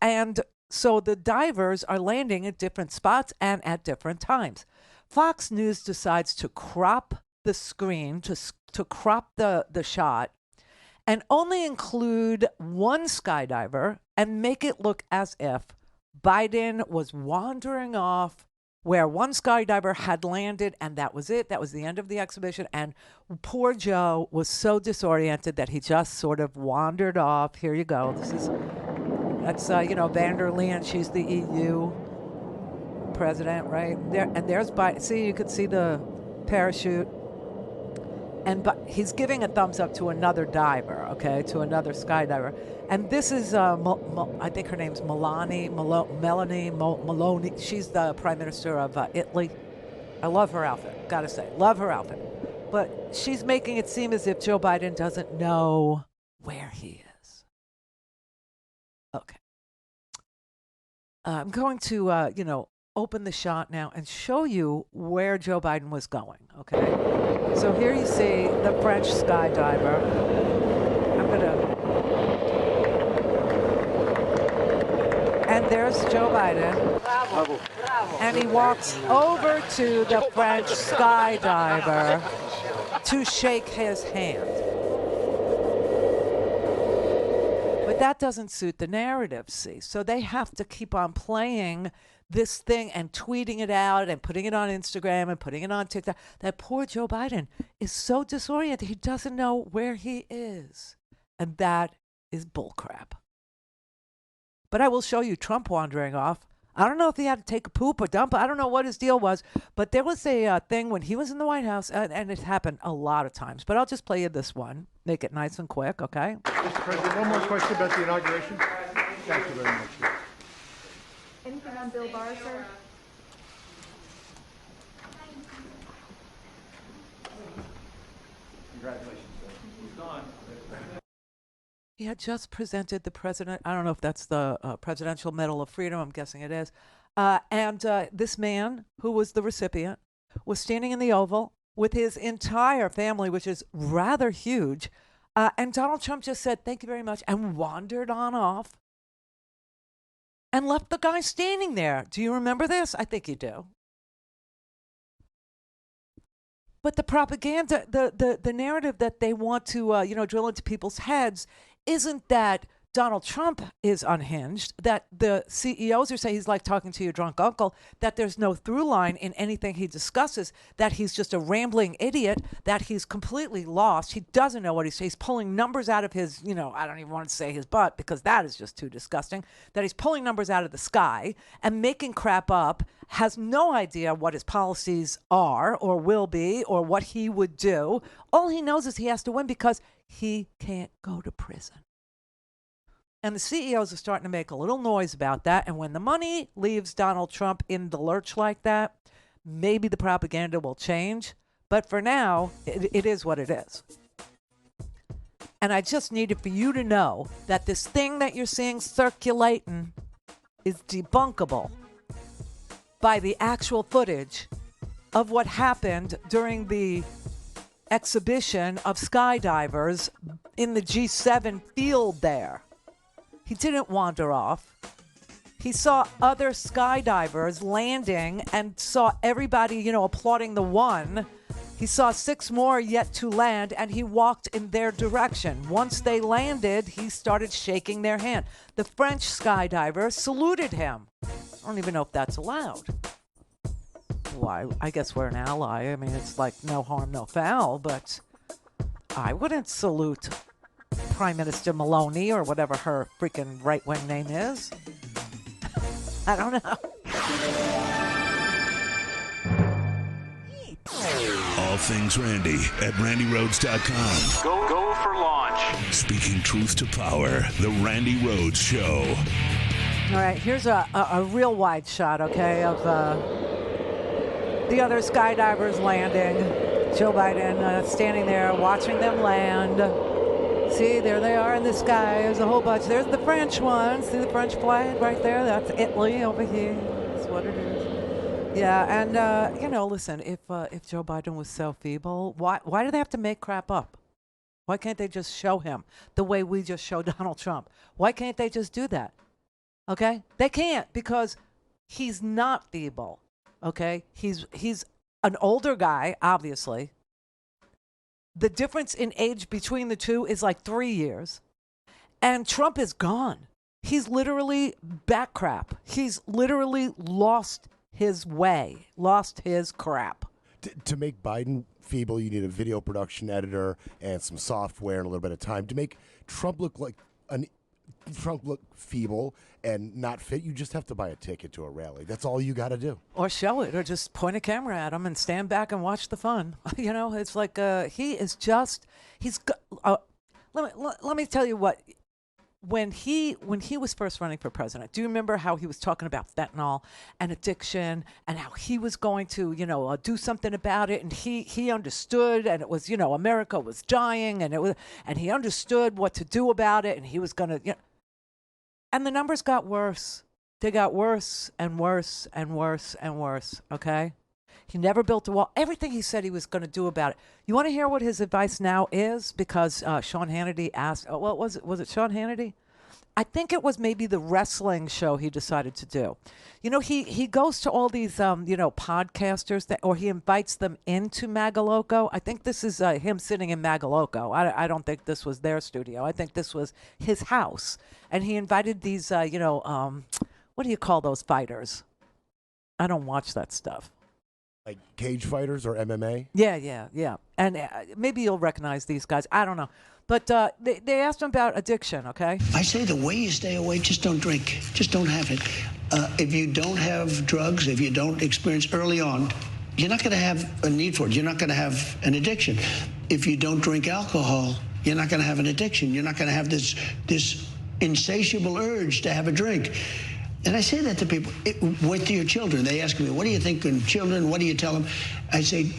And so the divers are landing at different spots and at different times. Fox News decides to crop the screen, to crop the shot, and only include one skydiver and make it look as if Biden was wandering off where one skydiver had landed, and that was it. That was the end of the exhibition. And poor Joe was so disoriented that he just sort of wandered off. Here you go. That's van der Leyen. She's the EU president, right? There's Biden. See, you could see the parachute. But he's giving a thumbs up to another diver, okay, to another skydiver. And this is, I think her name's Melanie Maloney. She's the prime minister of Italy. I love her outfit, gotta say. Love her outfit. But she's making it seem as if Joe Biden doesn't know where he is. Okay. I'm going to, open the shot now and show you where Joe Biden was going, okay? So here you see the French skydiver. And there's Joe Biden. Bravo. And he walks over to the French skydiver to shake his hand. that doesn't suit the narrative, see? So they have to keep on playing this thing and tweeting it out and putting it on Instagram and putting it on TikTok. That poor Joe Biden is so disoriented. He doesn't know where he is. And that is bullcrap. But I will show you Trump wandering off. I don't know if he had to take a poop or dump. I don't know what his deal was. But there was a thing when he was in the White House, and it happened a lot of times. But I'll just play you this one. Make it nice and quick, okay? Mr. President, one more question about the inauguration. Thank you very much. Anything on Bill Barr, sir? Congratulations, sir. He's gone. He had just presented the president. I don't know if that's the Presidential Medal of Freedom. I'm guessing it is. And this man, who was the recipient, was standing in the Oval with his entire family, which is rather huge. And Donald Trump just said, "Thank you very much," and wandered on off and left the guy standing there. Do you remember this? I think you do. But the propaganda, the narrative that they want to, drill into people's heads isn't that Donald Trump is unhinged, that the CEOs are saying he's like talking to your drunk uncle, that there's no through line in anything he discusses, that he's just a rambling idiot, that he's completely lost. He doesn't know what he's saying. He's pulling numbers out of his, I don't even want to say his butt because that is just too disgusting, that he's pulling numbers out of the sky and making crap up, has no idea what his policies are or will be or what he would do. All he knows is he has to win because he can't go to prison. And the CEOs are starting to make a little noise about that. And when the money leaves Donald Trump in the lurch like that, maybe the propaganda will change. But for now, it is what it is. And I just needed for you to know that this thing that you're seeing circulating is debunkable by the actual footage of what happened during the exhibition of skydivers in the G7 field there. He didn't wander off. He saw other skydivers landing and saw everybody, applauding the one. He saw 6 more yet to land, and he walked in their direction. Once they landed, he started shaking their hand. The French skydiver saluted him. I don't even know if that's allowed. Why? I guess we're an ally. I mean, it's like no harm, no foul, but I wouldn't salute Prime Minister Maloney or whatever her freaking right-wing name is. I don't know. All things Randi at RandiRhodes.com. Go for launch. Speaking truth to power, the Randi Rhodes Show. All right, here's a real wide shot, okay, of the other skydivers landing. Joe Biden standing there watching them land. See, there they are in the sky. There's a whole bunch. There's the French one. See the French flag right there? That's Italy over here. That's what it is. Yeah, and, listen, if Joe Biden was so feeble, why do they have to make crap up? Why can't they just show him the way we just showed Donald Trump? Why can't they just do that? Okay? They can't because he's not feeble. Okay? He's an older guy, obviously. The difference in age between the two is like 3 years. And Trump is gone. He's literally back crap. He's literally lost his way, lost his crap. To make Biden feeble, you need a video production editor and some software and a little bit of time. To make Trump look feeble and not fit, you just have to buy a ticket to a rally. That's all you got to do. Or show it, or just point a camera at him and stand back and watch the fun. It's like he is just, let me tell you what, when he was first running for president, do you remember how he was talking about fentanyl and addiction and how he was going to, do something about it, and he understood, and it was, America was dying, and he understood what to do about it, and he was going to, and the numbers got worse. They got worse and worse and worse and worse, okay? He never built a wall. Everything he said he was going to do about it. You want to hear what his advice now is? Because Sean Hannity asked, was it Sean Hannity? I think it was maybe the wrestling show he decided to do. You know, he goes to all these, podcasters or he invites them into Magaloco. I think this is him sitting in Magaloco. I don't think this was their studio. I think this was his house. And he invited these, what do you call those fighters? I don't watch that stuff. Like cage fighters or MMA? Yeah. And maybe you'll recognize these guys. I don't know. But they asked him about addiction, okay? I say the way you stay away, just don't drink. Just don't have it. If you don't have drugs, if you don't experience early on, you're not going to have a need for it. You're not going to have an addiction. If you don't drink alcohol, you're not going to have an addiction. You're not going to have this insatiable urge to have a drink. And I say that to people. With your children, they ask me, what do you think of children? What do you tell them? I say,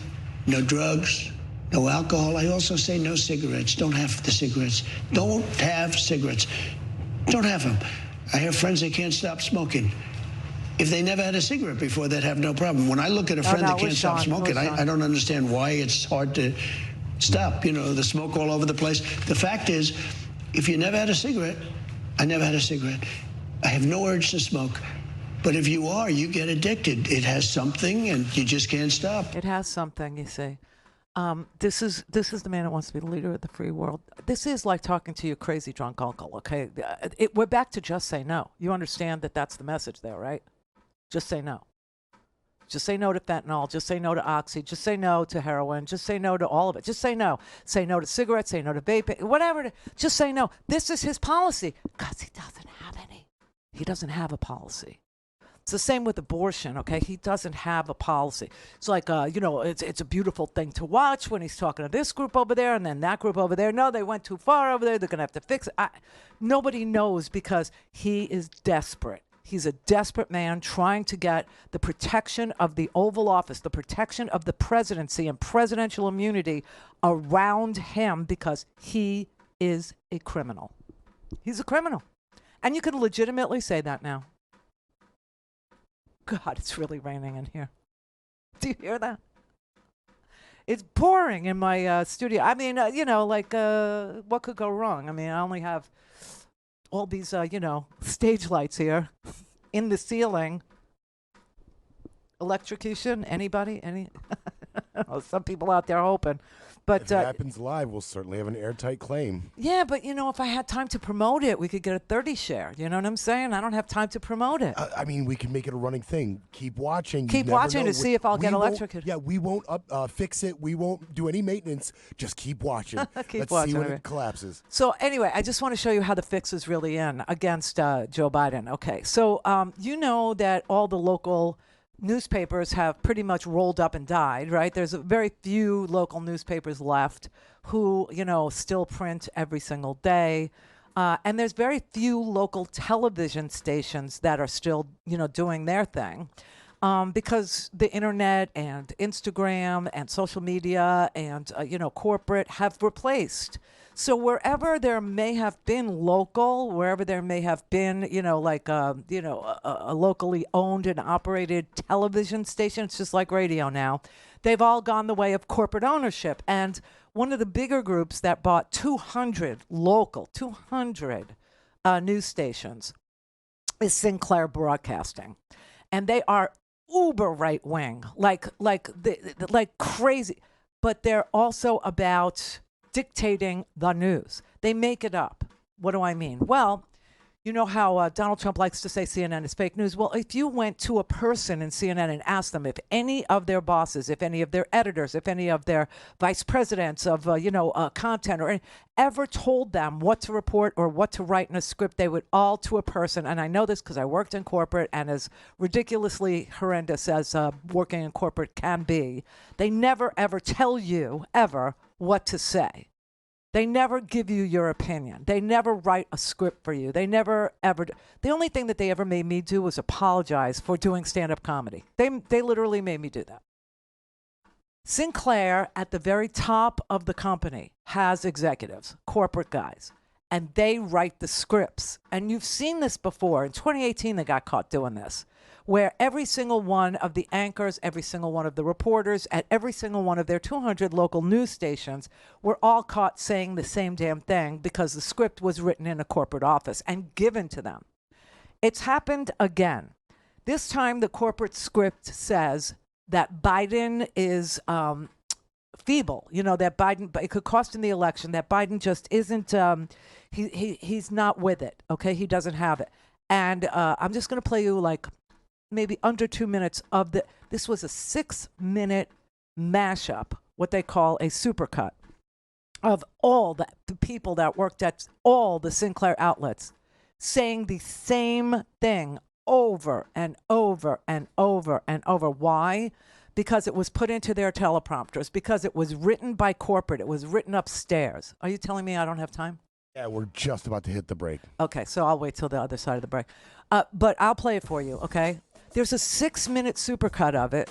no drugs. No alcohol. I also say no cigarettes. Don't have the cigarettes. Don't have cigarettes. Don't have them. I have friends that can't stop smoking. If they never had a cigarette before, they'd have no problem. When I look at a friend that can't stop smoking, I don't understand why it's hard to stop. You know, the smoke all over the place. The fact is, if you never had a cigarette, I never had a cigarette. I have no urge to smoke. But if you are, you get addicted. It has something, and you just can't stop. It has something, you see. This is the man that wants to be the leader of the free world. This is like talking to your crazy drunk uncle, okay? We're back to just say no. You understand that that's the message there, right? Just say no. Just say no to fentanyl. Just say no to oxy. Just say no to heroin. Just say no to all of it. Just say no. Say no to cigarettes. Say no to vaping. Whatever. Just say no. This is his policy because he doesn't have any. He doesn't have a policy. It's the same with abortion, okay? He doesn't have a policy. It's like, it's a beautiful thing to watch when he's talking to this group over there and then that group over there. No, they went too far over there. They're going to have to fix it. Nobody knows because he is desperate. He's a desperate man trying to get the protection of the Oval Office, the protection of the presidency and presidential immunity around him because he is a criminal. He's a criminal. And you can legitimately say that now. God, it's really raining in here. Do you hear that? It's pouring in my studio. I mean, what could go wrong? I mean, I only have all these, stage lights here in the ceiling. Electrocution? Anybody? Some people out there hoping. But if it happens live, we'll certainly have an airtight claim. Yeah, but, if I had time to promote it, we could get a 30 share. You know what I'm saying? I don't have time to promote it. I mean, we can make it a running thing. Keep watching. Keep watching to see if I'll get electrocuted. Yeah, we won't fix it. We won't do any maintenance. Just keep watching. Let's see when it collapses. So anyway, I just want to show you how the fix is really in against Joe Biden. Okay, so you know that all the local newspapers have pretty much rolled up and died, right? There's a very few local newspapers left who, still print every single day. And there's very few local television stations that are still, doing their thing. Because the internet and Instagram and social media and, corporate have replaced. So wherever there may have been local, wherever there may have been, a locally owned and operated television station, it's just like radio now, they've all gone the way of corporate ownership. And one of the bigger groups that bought 200 news stations is Sinclair Broadcasting. And they are uber right wing, like crazy, but they're also about dictating the news. They make it up. What do I mean? Well, you know how Donald Trump likes to say CNN is fake news. Well, if you went to a person in CNN and asked them if any of their bosses, if any of their editors, if any of their vice presidents of, content or ever told them what to report or what to write in a script, they would all to a person. And I know this because I worked in corporate, and as ridiculously horrendous as working in corporate can be, they never, ever tell you ever what to say. They never give you your opinion. They never write a script for you. They never ever do. The only thing that they ever made me do was apologize for doing stand-up comedy. They literally made me do that. Sinclair, at the very top of the company, has executives, corporate guys, and they write the scripts. And you've seen this before. In 2018, they got caught doing this, where every single one of the anchors, every single one of the reporters at every single one of their 200 local news stations were all caught saying the same damn thing because the script was written in a corporate office and given to them. It's happened again. This time the corporate script says that Biden is feeble, that Biden, it could cost him the election, that Biden just isn't, he's not with it, okay? He doesn't have it. And I'm just going to play you like maybe under 2 minutes of this was a 6-minute mashup, what they call a supercut, of all the people that worked at all the Sinclair outlets saying the same thing over and over and over and over. Why? Because it was put into their teleprompters, because it was written by corporate. It was written upstairs. Are you telling me I don't have time? Yeah, we're just about to hit the break. Okay, so I'll wait till the other side of the break. But I'll play it for you, okay? There's a 6-minute supercut of it.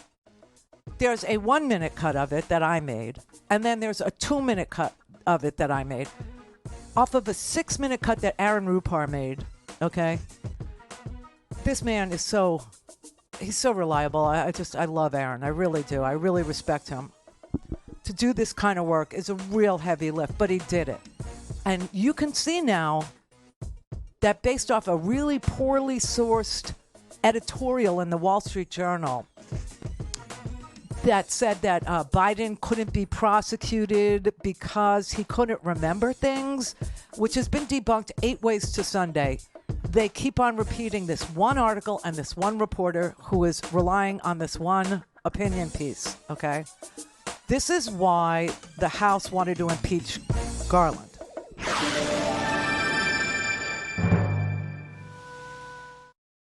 There's a 1-minute cut of it that I made. And then there's a 2-minute cut of it that I made. Off of a 6-minute cut that Aaron Rupar made, okay? This man is he's so reliable. I love Aaron. I really do. I really respect him. To do this kind of work is a real heavy lift, but he did it. And you can see now that based off a really poorly sourced editorial in the Wall Street Journal that said that Biden couldn't be prosecuted because he couldn't remember things, which has been debunked 8 ways to Sunday. They keep on repeating this one article and this one reporter who is relying on this one opinion piece, okay? This is why the House wanted to impeach Garland.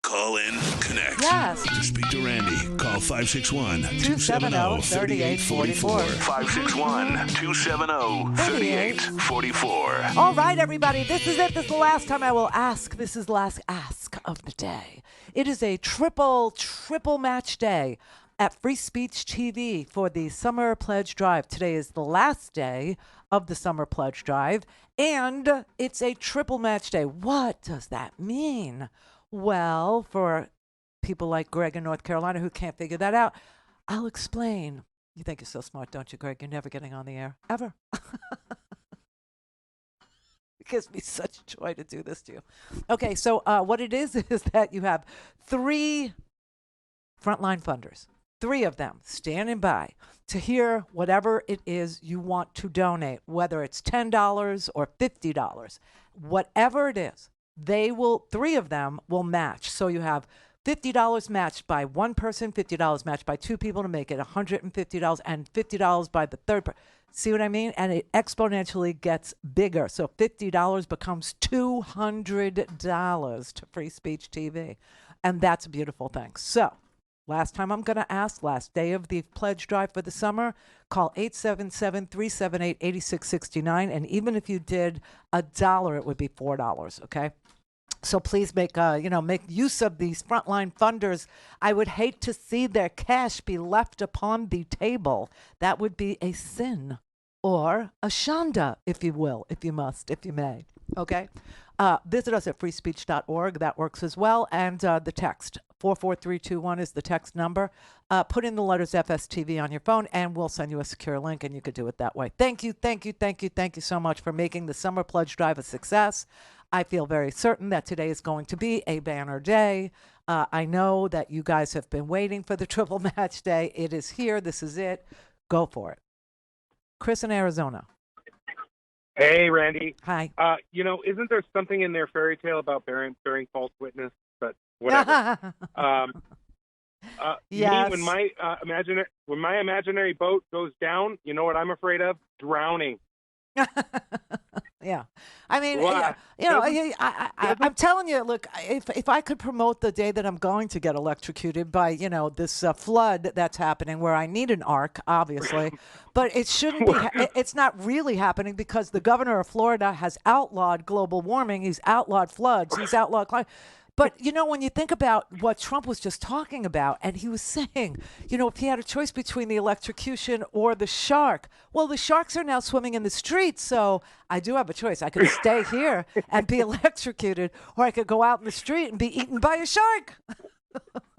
Call in, connect. Yes. To speak to Randi, call 561-270-3844. 561-270-3844. All right, everybody, this is it. This is the last time I will ask. This is the last ask of the day. It is a triple match day at Free Speech TV for the Summer Pledge Drive. Today is the last day of the Summer Pledge Drive, and it's a triple match day. What does that mean? Well, for people like Greg in North Carolina who can't figure that out, I'll explain. You think you're so smart, don't you, Greg? You're never getting on the air, ever. It gives me such joy to do this to you. Okay, so what it is that you have 3 frontline funders, 3 of them standing by to hear whatever it is you want to donate, whether it's $10 or $50, whatever it is. 3 of them will match. So you have $50 matched by one person, $50 matched by 2 people to make it $150, and $50 by the third person. See what I mean? And it exponentially gets bigger. So $50 becomes $200 to Free Speech TV. And that's a beautiful thing. So last time I'm going to ask, last day of the pledge drive for the summer, call 877-378-8669. And even if you did $1, it would be $4, okay? So please make use of these frontline funders. I would hate to see their cash be left upon the table. That would be a sin, or a shanda, if you will, if you must, if you may. Okay? Visit us at freespeech.org. That works as well. And the text, 44321 is the text number. Put in the letters FSTV on your phone, and we'll send you a secure link, and you could do it that way. Thank you so much for making the Summer Pledge Drive a success. I feel very certain that today is going to be a banner day. I know that you guys have been waiting for the triple match day. It is here. This is it. Go for it. Chris in Arizona. Hey, Randi. Hi. Isn't there something in their fairy tale about bearing false witness? But whatever. Yes. Me, when my imaginary boat goes down, you know what I'm afraid of? Drowning. Yeah. I mean, I'm telling you, look, if I could promote the day that I'm going to get electrocuted by, this flood that's happening where I need an ark, obviously, but it shouldn't be, it's not really happening because the governor of Florida has outlawed global warming. He's outlawed floods. He's outlawed climate. But, when you think about what Trump was just talking about, and he was saying, if he had a choice between the electrocution or the shark, well, the sharks are now swimming in the streets. So I do have a choice. I could stay here and be electrocuted, or I could go out in the street and be eaten by a shark.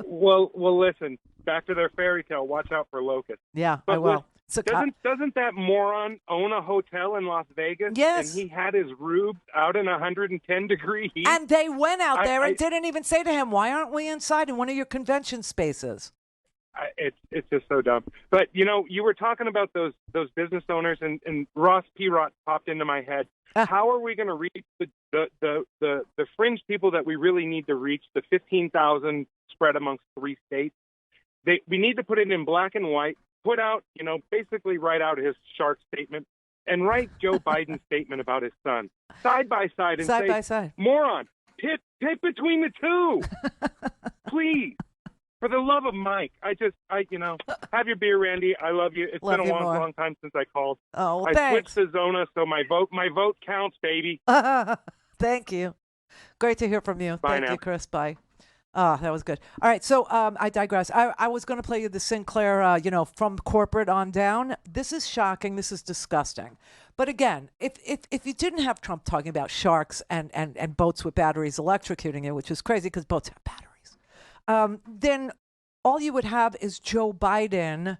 Well, listen. Back to their fairy tale. Watch out for locusts. Yeah, but I will. Doesn't that moron own a hotel in Las Vegas? Yes. And he had his rubes out in 110-degree heat. And they went out there and didn't even say to him, "Why aren't we inside in one of your convention spaces?" It's just so dumb. But you were talking about those business owners, and Ross Perot popped into my head. How are we going to reach the fringe people that we really need to reach? The 15,000 spread amongst 3 states. We need to put it in black and white. Put out, basically write out his shark statement, and write Joe Biden's statement about his son side by side, and say, moron, pit between the two, please. For the love of Mike, have your beer, Randy. I love you. It's been a long time since I called. Oh, well, I thanks. switched to Zona, so my vote counts, baby. Thank you. Great to hear from you. Bye Thank now. you, Chris. Bye. That was good. All right, so I digress. I was going to play you the Sinclair, from corporate on down. This is shocking. This is disgusting. But again, if you didn't have Trump talking about sharks and boats with batteries electrocuting you, which is crazy because boats have batteries, then all you would have is Joe Biden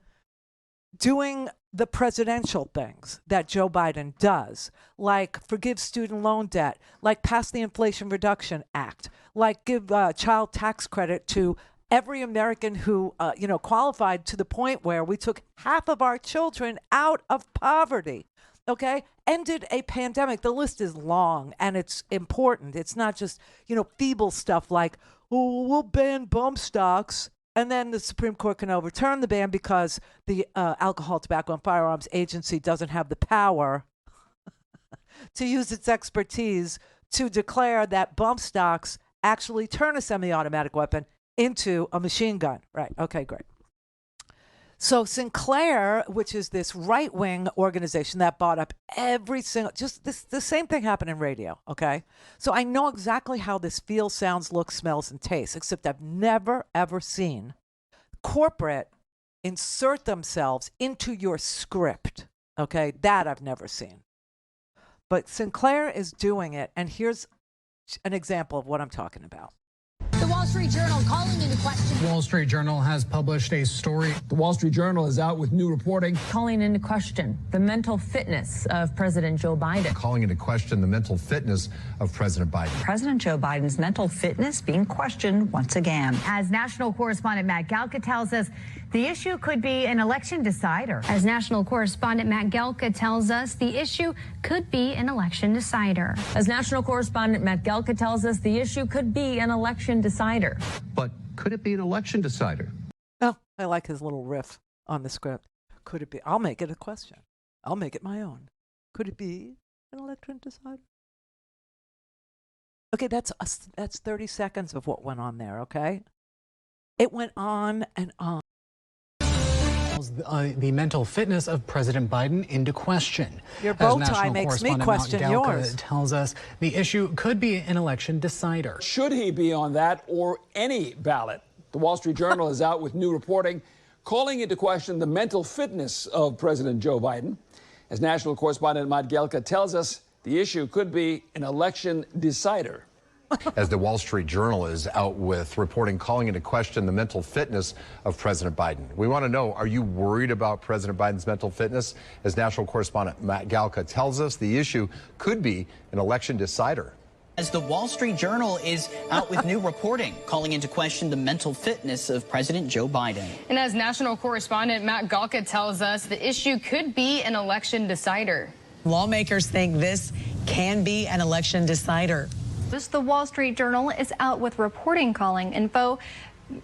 doing the presidential things that Joe Biden does, like forgive student loan debt, like pass the Inflation Reduction Act, like give child tax credit to every American who, qualified, to the point where we took half of our children out of poverty. Okay, ended a pandemic. The list is long and it's important. It's not just, feeble stuff like, oh, we'll ban bump stocks, and then the Supreme Court can overturn the ban because the Alcohol, Tobacco, and Firearms Agency doesn't have the power to use its expertise to declare that bump stocks actually turn a semi-automatic weapon into a machine gun. Right. Okay, great. So Sinclair, which is this right-wing organization that bought up every single, the same thing happened in radio, okay? So I know exactly how this feels, sounds, looks, smells, and tastes, except I've never, ever seen corporate insert themselves into your script, okay? That I've never seen. But Sinclair is doing it, and here's an example of what I'm talking about. The Wall Street Journal calling into question. The Wall Street Journal has published a story. The Wall Street Journal is out with new reporting. Calling into question the mental fitness of President Joe Biden. Calling into question the mental fitness of President Biden. President Joe Biden's mental fitness being questioned once again. As national correspondent Matt Galka tells us, the issue could be an election decider. As national correspondent Matt Galka tells us, the issue could be an election decider. As national correspondent Matt Galka tells us, the issue could be an election decider. But could it be an election decider? Oh, I like his little riff on the script. Could it be? I'll make it a question. I'll make it my own. Could it be an election decider? Okay, that's 30 seconds of what went on there, okay? It went on and on. The mental fitness of President Biden into question. Your bow tie makes me question yours. Tells us the issue could be an election decider. Should he be on that or any ballot? The Wall Street Journal is out with new reporting calling into question the mental fitness of President Joe Biden. As national correspondent Matt Galka tells us, the issue could be an election decider. As the Wall Street Journal is out with reporting calling into question the mental fitness of President Biden. We want to know, are you worried about President Biden's mental fitness? As national correspondent Matt Galka tells us, the issue could be an election decider. As the Wall Street Journal is out with new reporting calling into question the mental fitness of President Joe Biden. And as national correspondent Matt Galka tells us, the issue could be an election decider. Lawmakers think this can be an election decider. The Wall Street Journal is out with reporting calling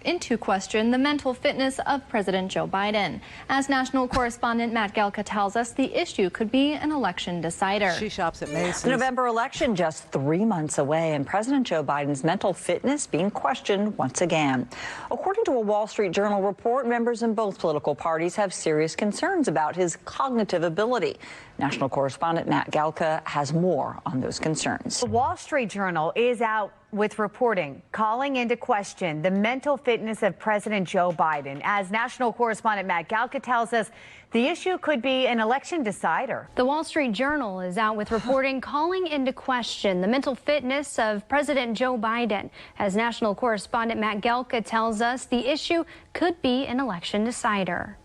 into question the mental fitness of President Joe Biden. As national correspondent Matt Galka tells us, the issue could be an election decider. She shops at Macy's. The November election just 3 months away, and President Joe Biden's mental fitness being questioned once again. According to a Wall Street Journal report, members in both political parties have serious concerns about his cognitive ability. National correspondent Matt Galka has more on those concerns. The Wall Street Journal is out with reporting, calling into question the mental fitness of President Joe Biden. As national correspondent Matt Galka tells us, the issue could be an election decider. The Wall Street Journal is out with reporting calling into question the mental fitness of President Joe Biden. As national correspondent Matt Galka tells us, the issue could be an election decider.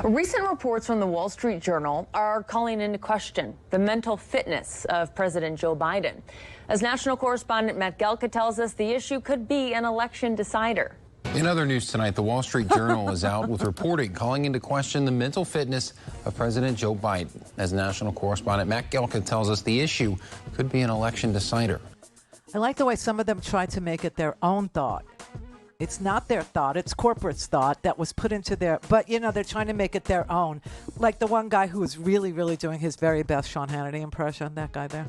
Recent reports from the Wall Street Journal are calling into question the mental fitness of President Joe Biden. As national correspondent Matt Galka tells us, the issue could be an election decider. In other news tonight, the Wall Street Journal is out with reporting calling into question the mental fitness of President Joe Biden. As national correspondent Matt Galka tells us, the issue could be an election decider. I like the way some of them try to make it their own thought. It's not their thought, it's corporate's thought that was put into their, but they're trying to make it their own. Like the one guy who was really, really doing his very best Sean Hannity impression, that guy there.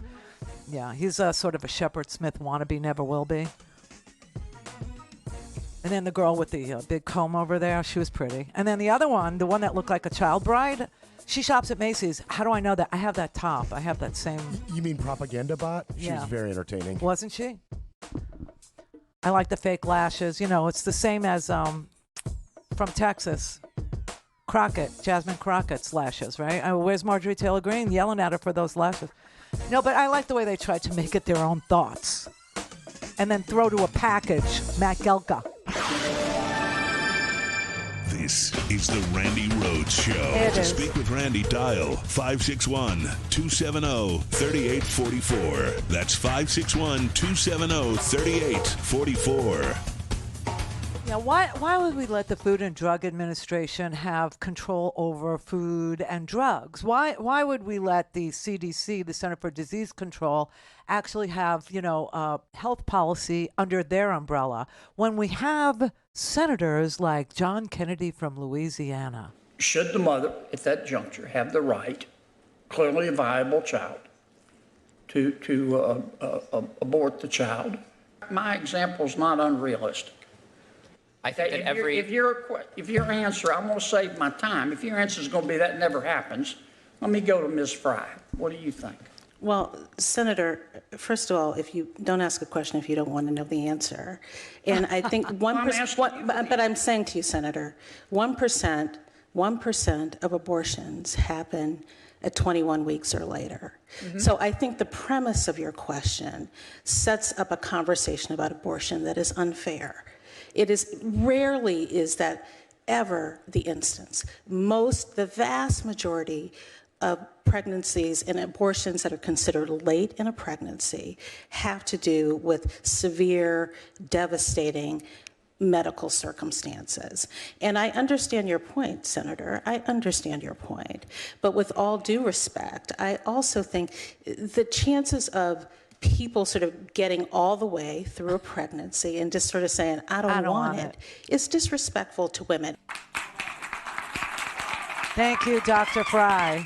Yeah, he's sort of a Shepard Smith wannabe, never will be. And then the girl with the big comb over there, she was pretty. And then the other one, the one that looked like a child bride, she shops at Macy's. How do I know that? I have that top. I have that same. You mean Propaganda Bot? She was very entertaining. Wasn't she? I like the fake lashes. It's the same as from Texas. Crockett, Jasmine Crockett's lashes, right? Where's Marjorie Taylor Greene yelling at her for those lashes? No, but I like the way they tried to make it their own thoughts. And then throw to a package, Matt Galka. This is the Randi Rhodes Show. To speak with Randi, dial 561-270-3844. That's 561-270-3844. Yeah, why would we let the Food and Drug Administration have control over food and drugs? Why would we let the CDC, the Center for Disease Control, actually have, health policy under their umbrella when we have senators like John Kennedy from Louisiana? Should the mother, at that juncture, have the right, clearly a viable child, to abort the child? My example is not unrealistic. I think that if your answer, I'm going to save my time. If your answer is going to be that never happens, let me go to Ms. Fry. What do you think? Well, Senator, first of all, if you don't ask a question if you don't want to know the answer, and I think 1%. But I'm saying to you, Senator, 1% of abortions happen at 21 weeks or later. Mm-hmm. So I think the premise of your question sets up a conversation about abortion that is unfair. It is rarely is that ever the instance. The vast majority of pregnancies and abortions that are considered late in a pregnancy have to do with severe, devastating medical circumstances. And I understand your point, Senator. I understand your point. But with all due respect, I also think the chances of people sort of getting all the way through a pregnancy and just sort of saying, I don't want it, is disrespectful to women. Thank you, Dr. Fry.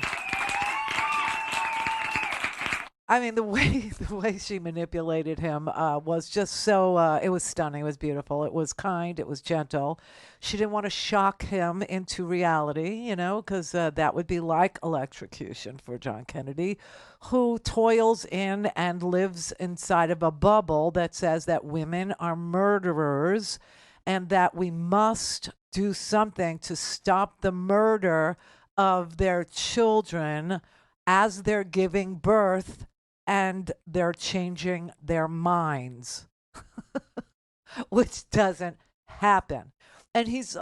I mean, the way she manipulated him was just so, it was stunning. It was beautiful. It was kind. It was gentle. She didn't want to shock him into reality, because that would be like electrocution for John Kennedy, who toils in and lives inside of a bubble that says that women are murderers and that we must do something to stop the murder of their children as they're giving birth and they're changing their minds, which doesn't happen. And he's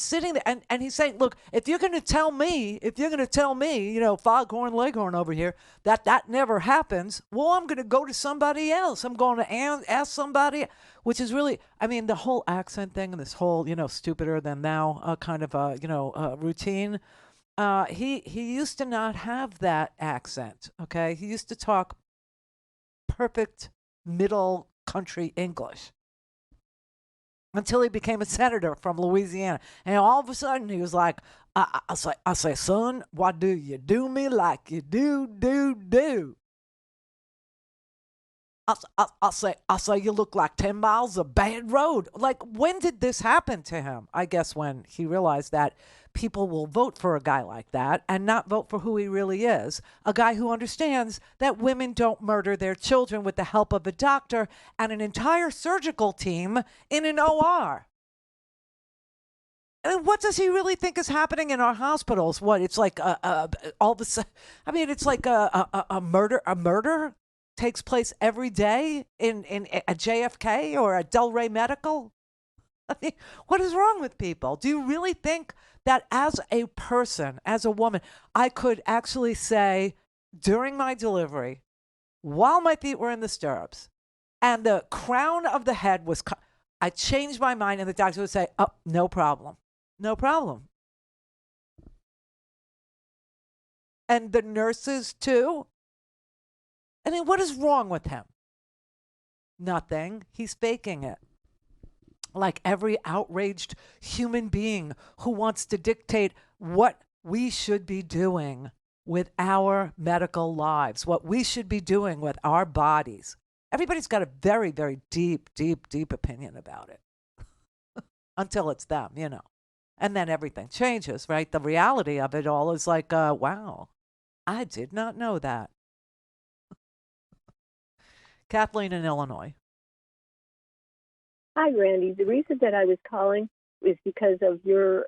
sitting there and he's saying, look, if you're going to tell me, Foghorn Leghorn over here, that never happens, well, I'm going to go to somebody else. I'm going to ask somebody, which is really, the whole accent thing and this whole, stupider than thou kind of, routine. He used to not have that accent, okay? He used to talk perfect middle country English until he became a senator from Louisiana. And all of a sudden he was like, I say, son, why do you do me like you do? I say you look like 10 miles of bad road. Like, when did this happen to him? I guess when he realized that people will vote for a guy like that and not vote for who he really is. A guy who understands that women don't murder their children with the help of a doctor and an entire surgical team in an OR. And what does he really think is happening in our hospitals? What, it's like all of a sudden, I mean, it's like a murder takes place every day in at JFK or at Delray Medical? I mean, what is wrong with people? Do you really think that as a person, as a woman, I could actually say during my delivery, while my feet were in the stirrups and the crown of the head was, I changed my mind and the doctor would say, oh, no problem. No problem. And the nurses too? I mean, what is wrong with him? Nothing. He's faking it. Like every outraged human being who wants to dictate what we should be doing with our medical lives, what we should be doing with our bodies. Everybody's got a very, very deep, deep, deep opinion about it. Until it's them, you know. And then everything changes, right? The reality of it all is like, wow, I did not know that. Kathleen in Illinois. Hi, Randy. The reason that I was calling is because of your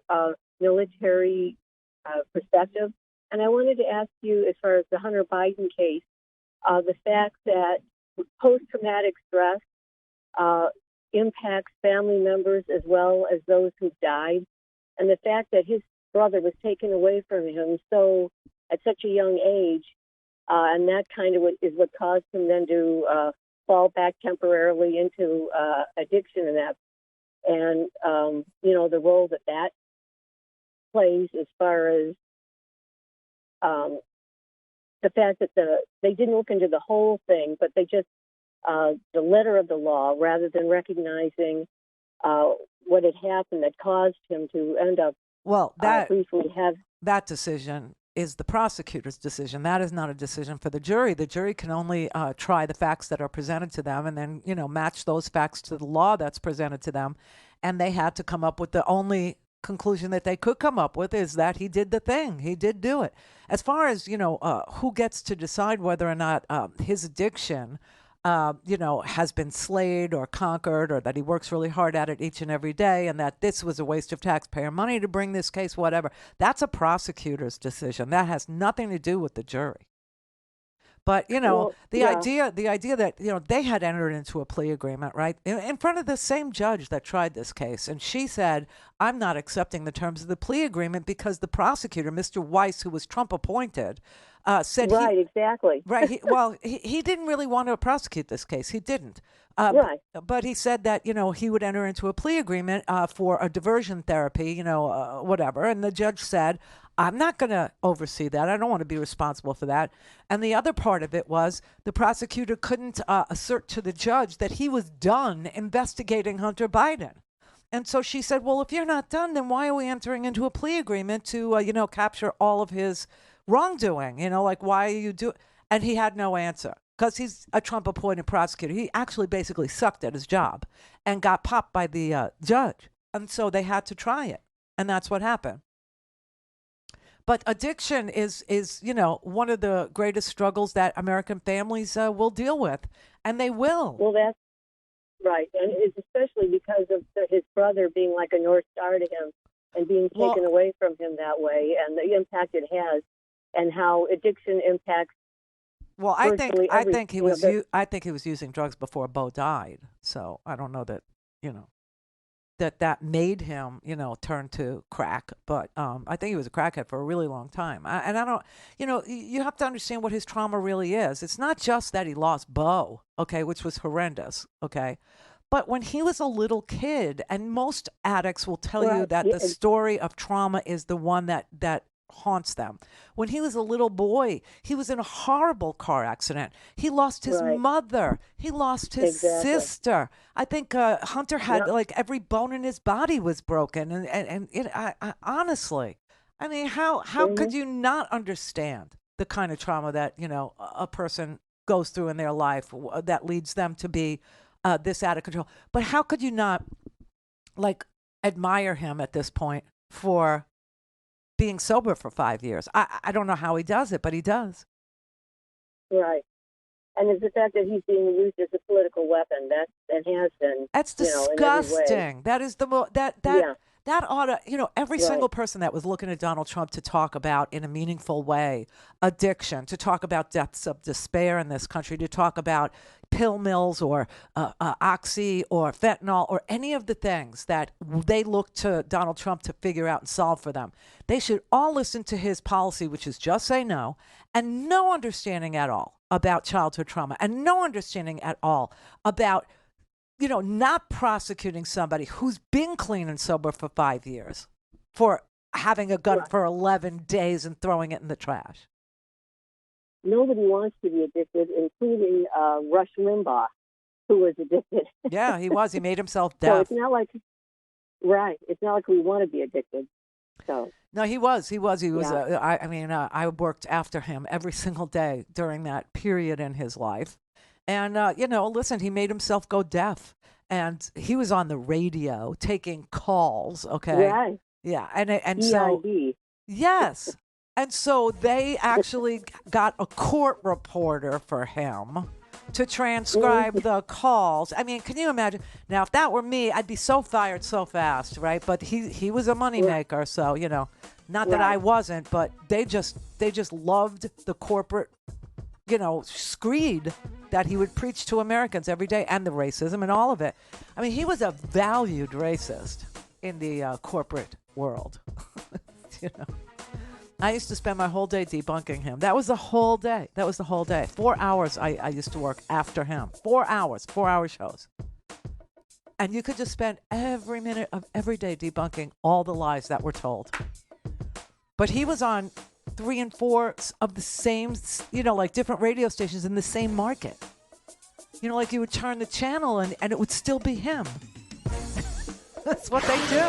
military perspective. And I wanted to ask you, as far as the Hunter Biden case, the fact that post-traumatic stress impacts family members as well as those who died. And the fact that his brother was taken away from him so at such a young age, and that kind of is what caused him then to fall back temporarily into addiction and that. And, you know, the role that that plays as far as the fact that they didn't look into the whole thing, but they just, the letter of the law, rather than recognizing what had happened that caused him to end up briefly that decision is the prosecutor's decision. That is not a decision for the jury. The jury can only try the facts that are presented to them and then, you know, match those facts to the law that's presented to them. And they had to come up with the only conclusion that they could come up with is that he did the thing. He did do it. As far as, you know, who gets to decide whether or not his addiction you know, has been slayed or conquered, or that he works really hard at it each and every day, and that this was a waste of taxpayer money to bring this case, whatever. That's a prosecutor's decision. That has nothing to do with the jury. But, you know, the idea that, you know, they had entered into a plea agreement, right, in front of the same judge that tried this case. And she said, I'm not accepting the terms of the plea agreement because the prosecutor, Mr. Weiss, who was Trump appointed, said exactly. Right. He didn't really want to prosecute this case. He didn't. Right. But he said that, you know, he would enter into a plea agreement for a diversion therapy, you know, whatever. And the judge said, I'm not going to oversee that. I don't want to be responsible for that. And the other part of it was the prosecutor couldn't assert to the judge that he was done investigating Hunter Biden. And so she said, well, if you're not done, then why are we entering into a plea agreement to, you know, capture all of his wrongdoing? You know, like, why are you doing? And he had no answer because he's a Trump appointed prosecutor. He actually basically sucked at his job and got popped by the judge. And so they had to try it. And that's what happened. But addiction is, you know, one of the greatest struggles that American families will deal with. And they will. Well, that's right. And it's especially because of his brother being like a North Star to him and being taken away from him that way, and the impact it has, and how addiction impacts. Well, I think he was using drugs before Bo died. So I don't know that, you know, that made him, you know, turn to crack. But I think he was a crackhead for a really long time. And I don't, you know, you have to understand what his trauma really is. It's not just that he lost Bo, okay, which was horrendous, okay. But when he was a little kid, and most addicts will tell you that the story of trauma is the one that haunts them. When he was a little boy, he was in a horrible car accident. He lost his mother. He lost his sister. I think Hunter had like every bone in his body was broken. And I honestly, I mean, how could you not understand the kind of trauma that, you know, a person goes through in their life that leads them to be this out of control? But how could you not like admire him at this point for being sober for 5 years. I don't know how he does it, but he does. Right. And it's the fact that he's being used as a political weapon. That has been. That's disgusting. That is the that ought to, every single person that was looking at Donald Trump to talk about in a meaningful way addiction, to talk about deaths of despair in this country, to talk about pill mills or oxy or fentanyl or any of the things that they look to Donald Trump to figure out and solve for them. They should all listen to his policy, which is just say no, and no understanding at all about childhood trauma, and no understanding at all about not prosecuting somebody who's been clean and sober for 5 years for having a gun for 11 days and throwing it in the trash. Nobody wants to be addicted, including Rush Limbaugh, who was addicted. Yeah, he was. He made himself deaf. So it's not like, it's not like we want to be addicted. So. No, he was. He was. Yeah. I worked after him every single day during that period in his life. And, listen, he made himself go deaf. And he was on the radio taking calls, okay? Right. Yeah. And so, yes. And so they actually got a court reporter for him to transcribe the calls. I mean, can you imagine? Now, if that were me, I'd be so fired so fast, right? But he was a moneymaker, so, not that I wasn't, but they just loved the corporate screed that he would preach to Americans every day, and the racism and all of it. I mean, he was a valued racist in the corporate world. I used to spend my whole day debunking him. That was the whole day. 4 hours I used to work after him. 4 hours, 4-hour shows. And you could just spend every minute of every day debunking all the lies that were told. But he was on 3 and 4 of the same, like different radio stations in the same market. Like you would turn the channel and it would still be him. That's what they do.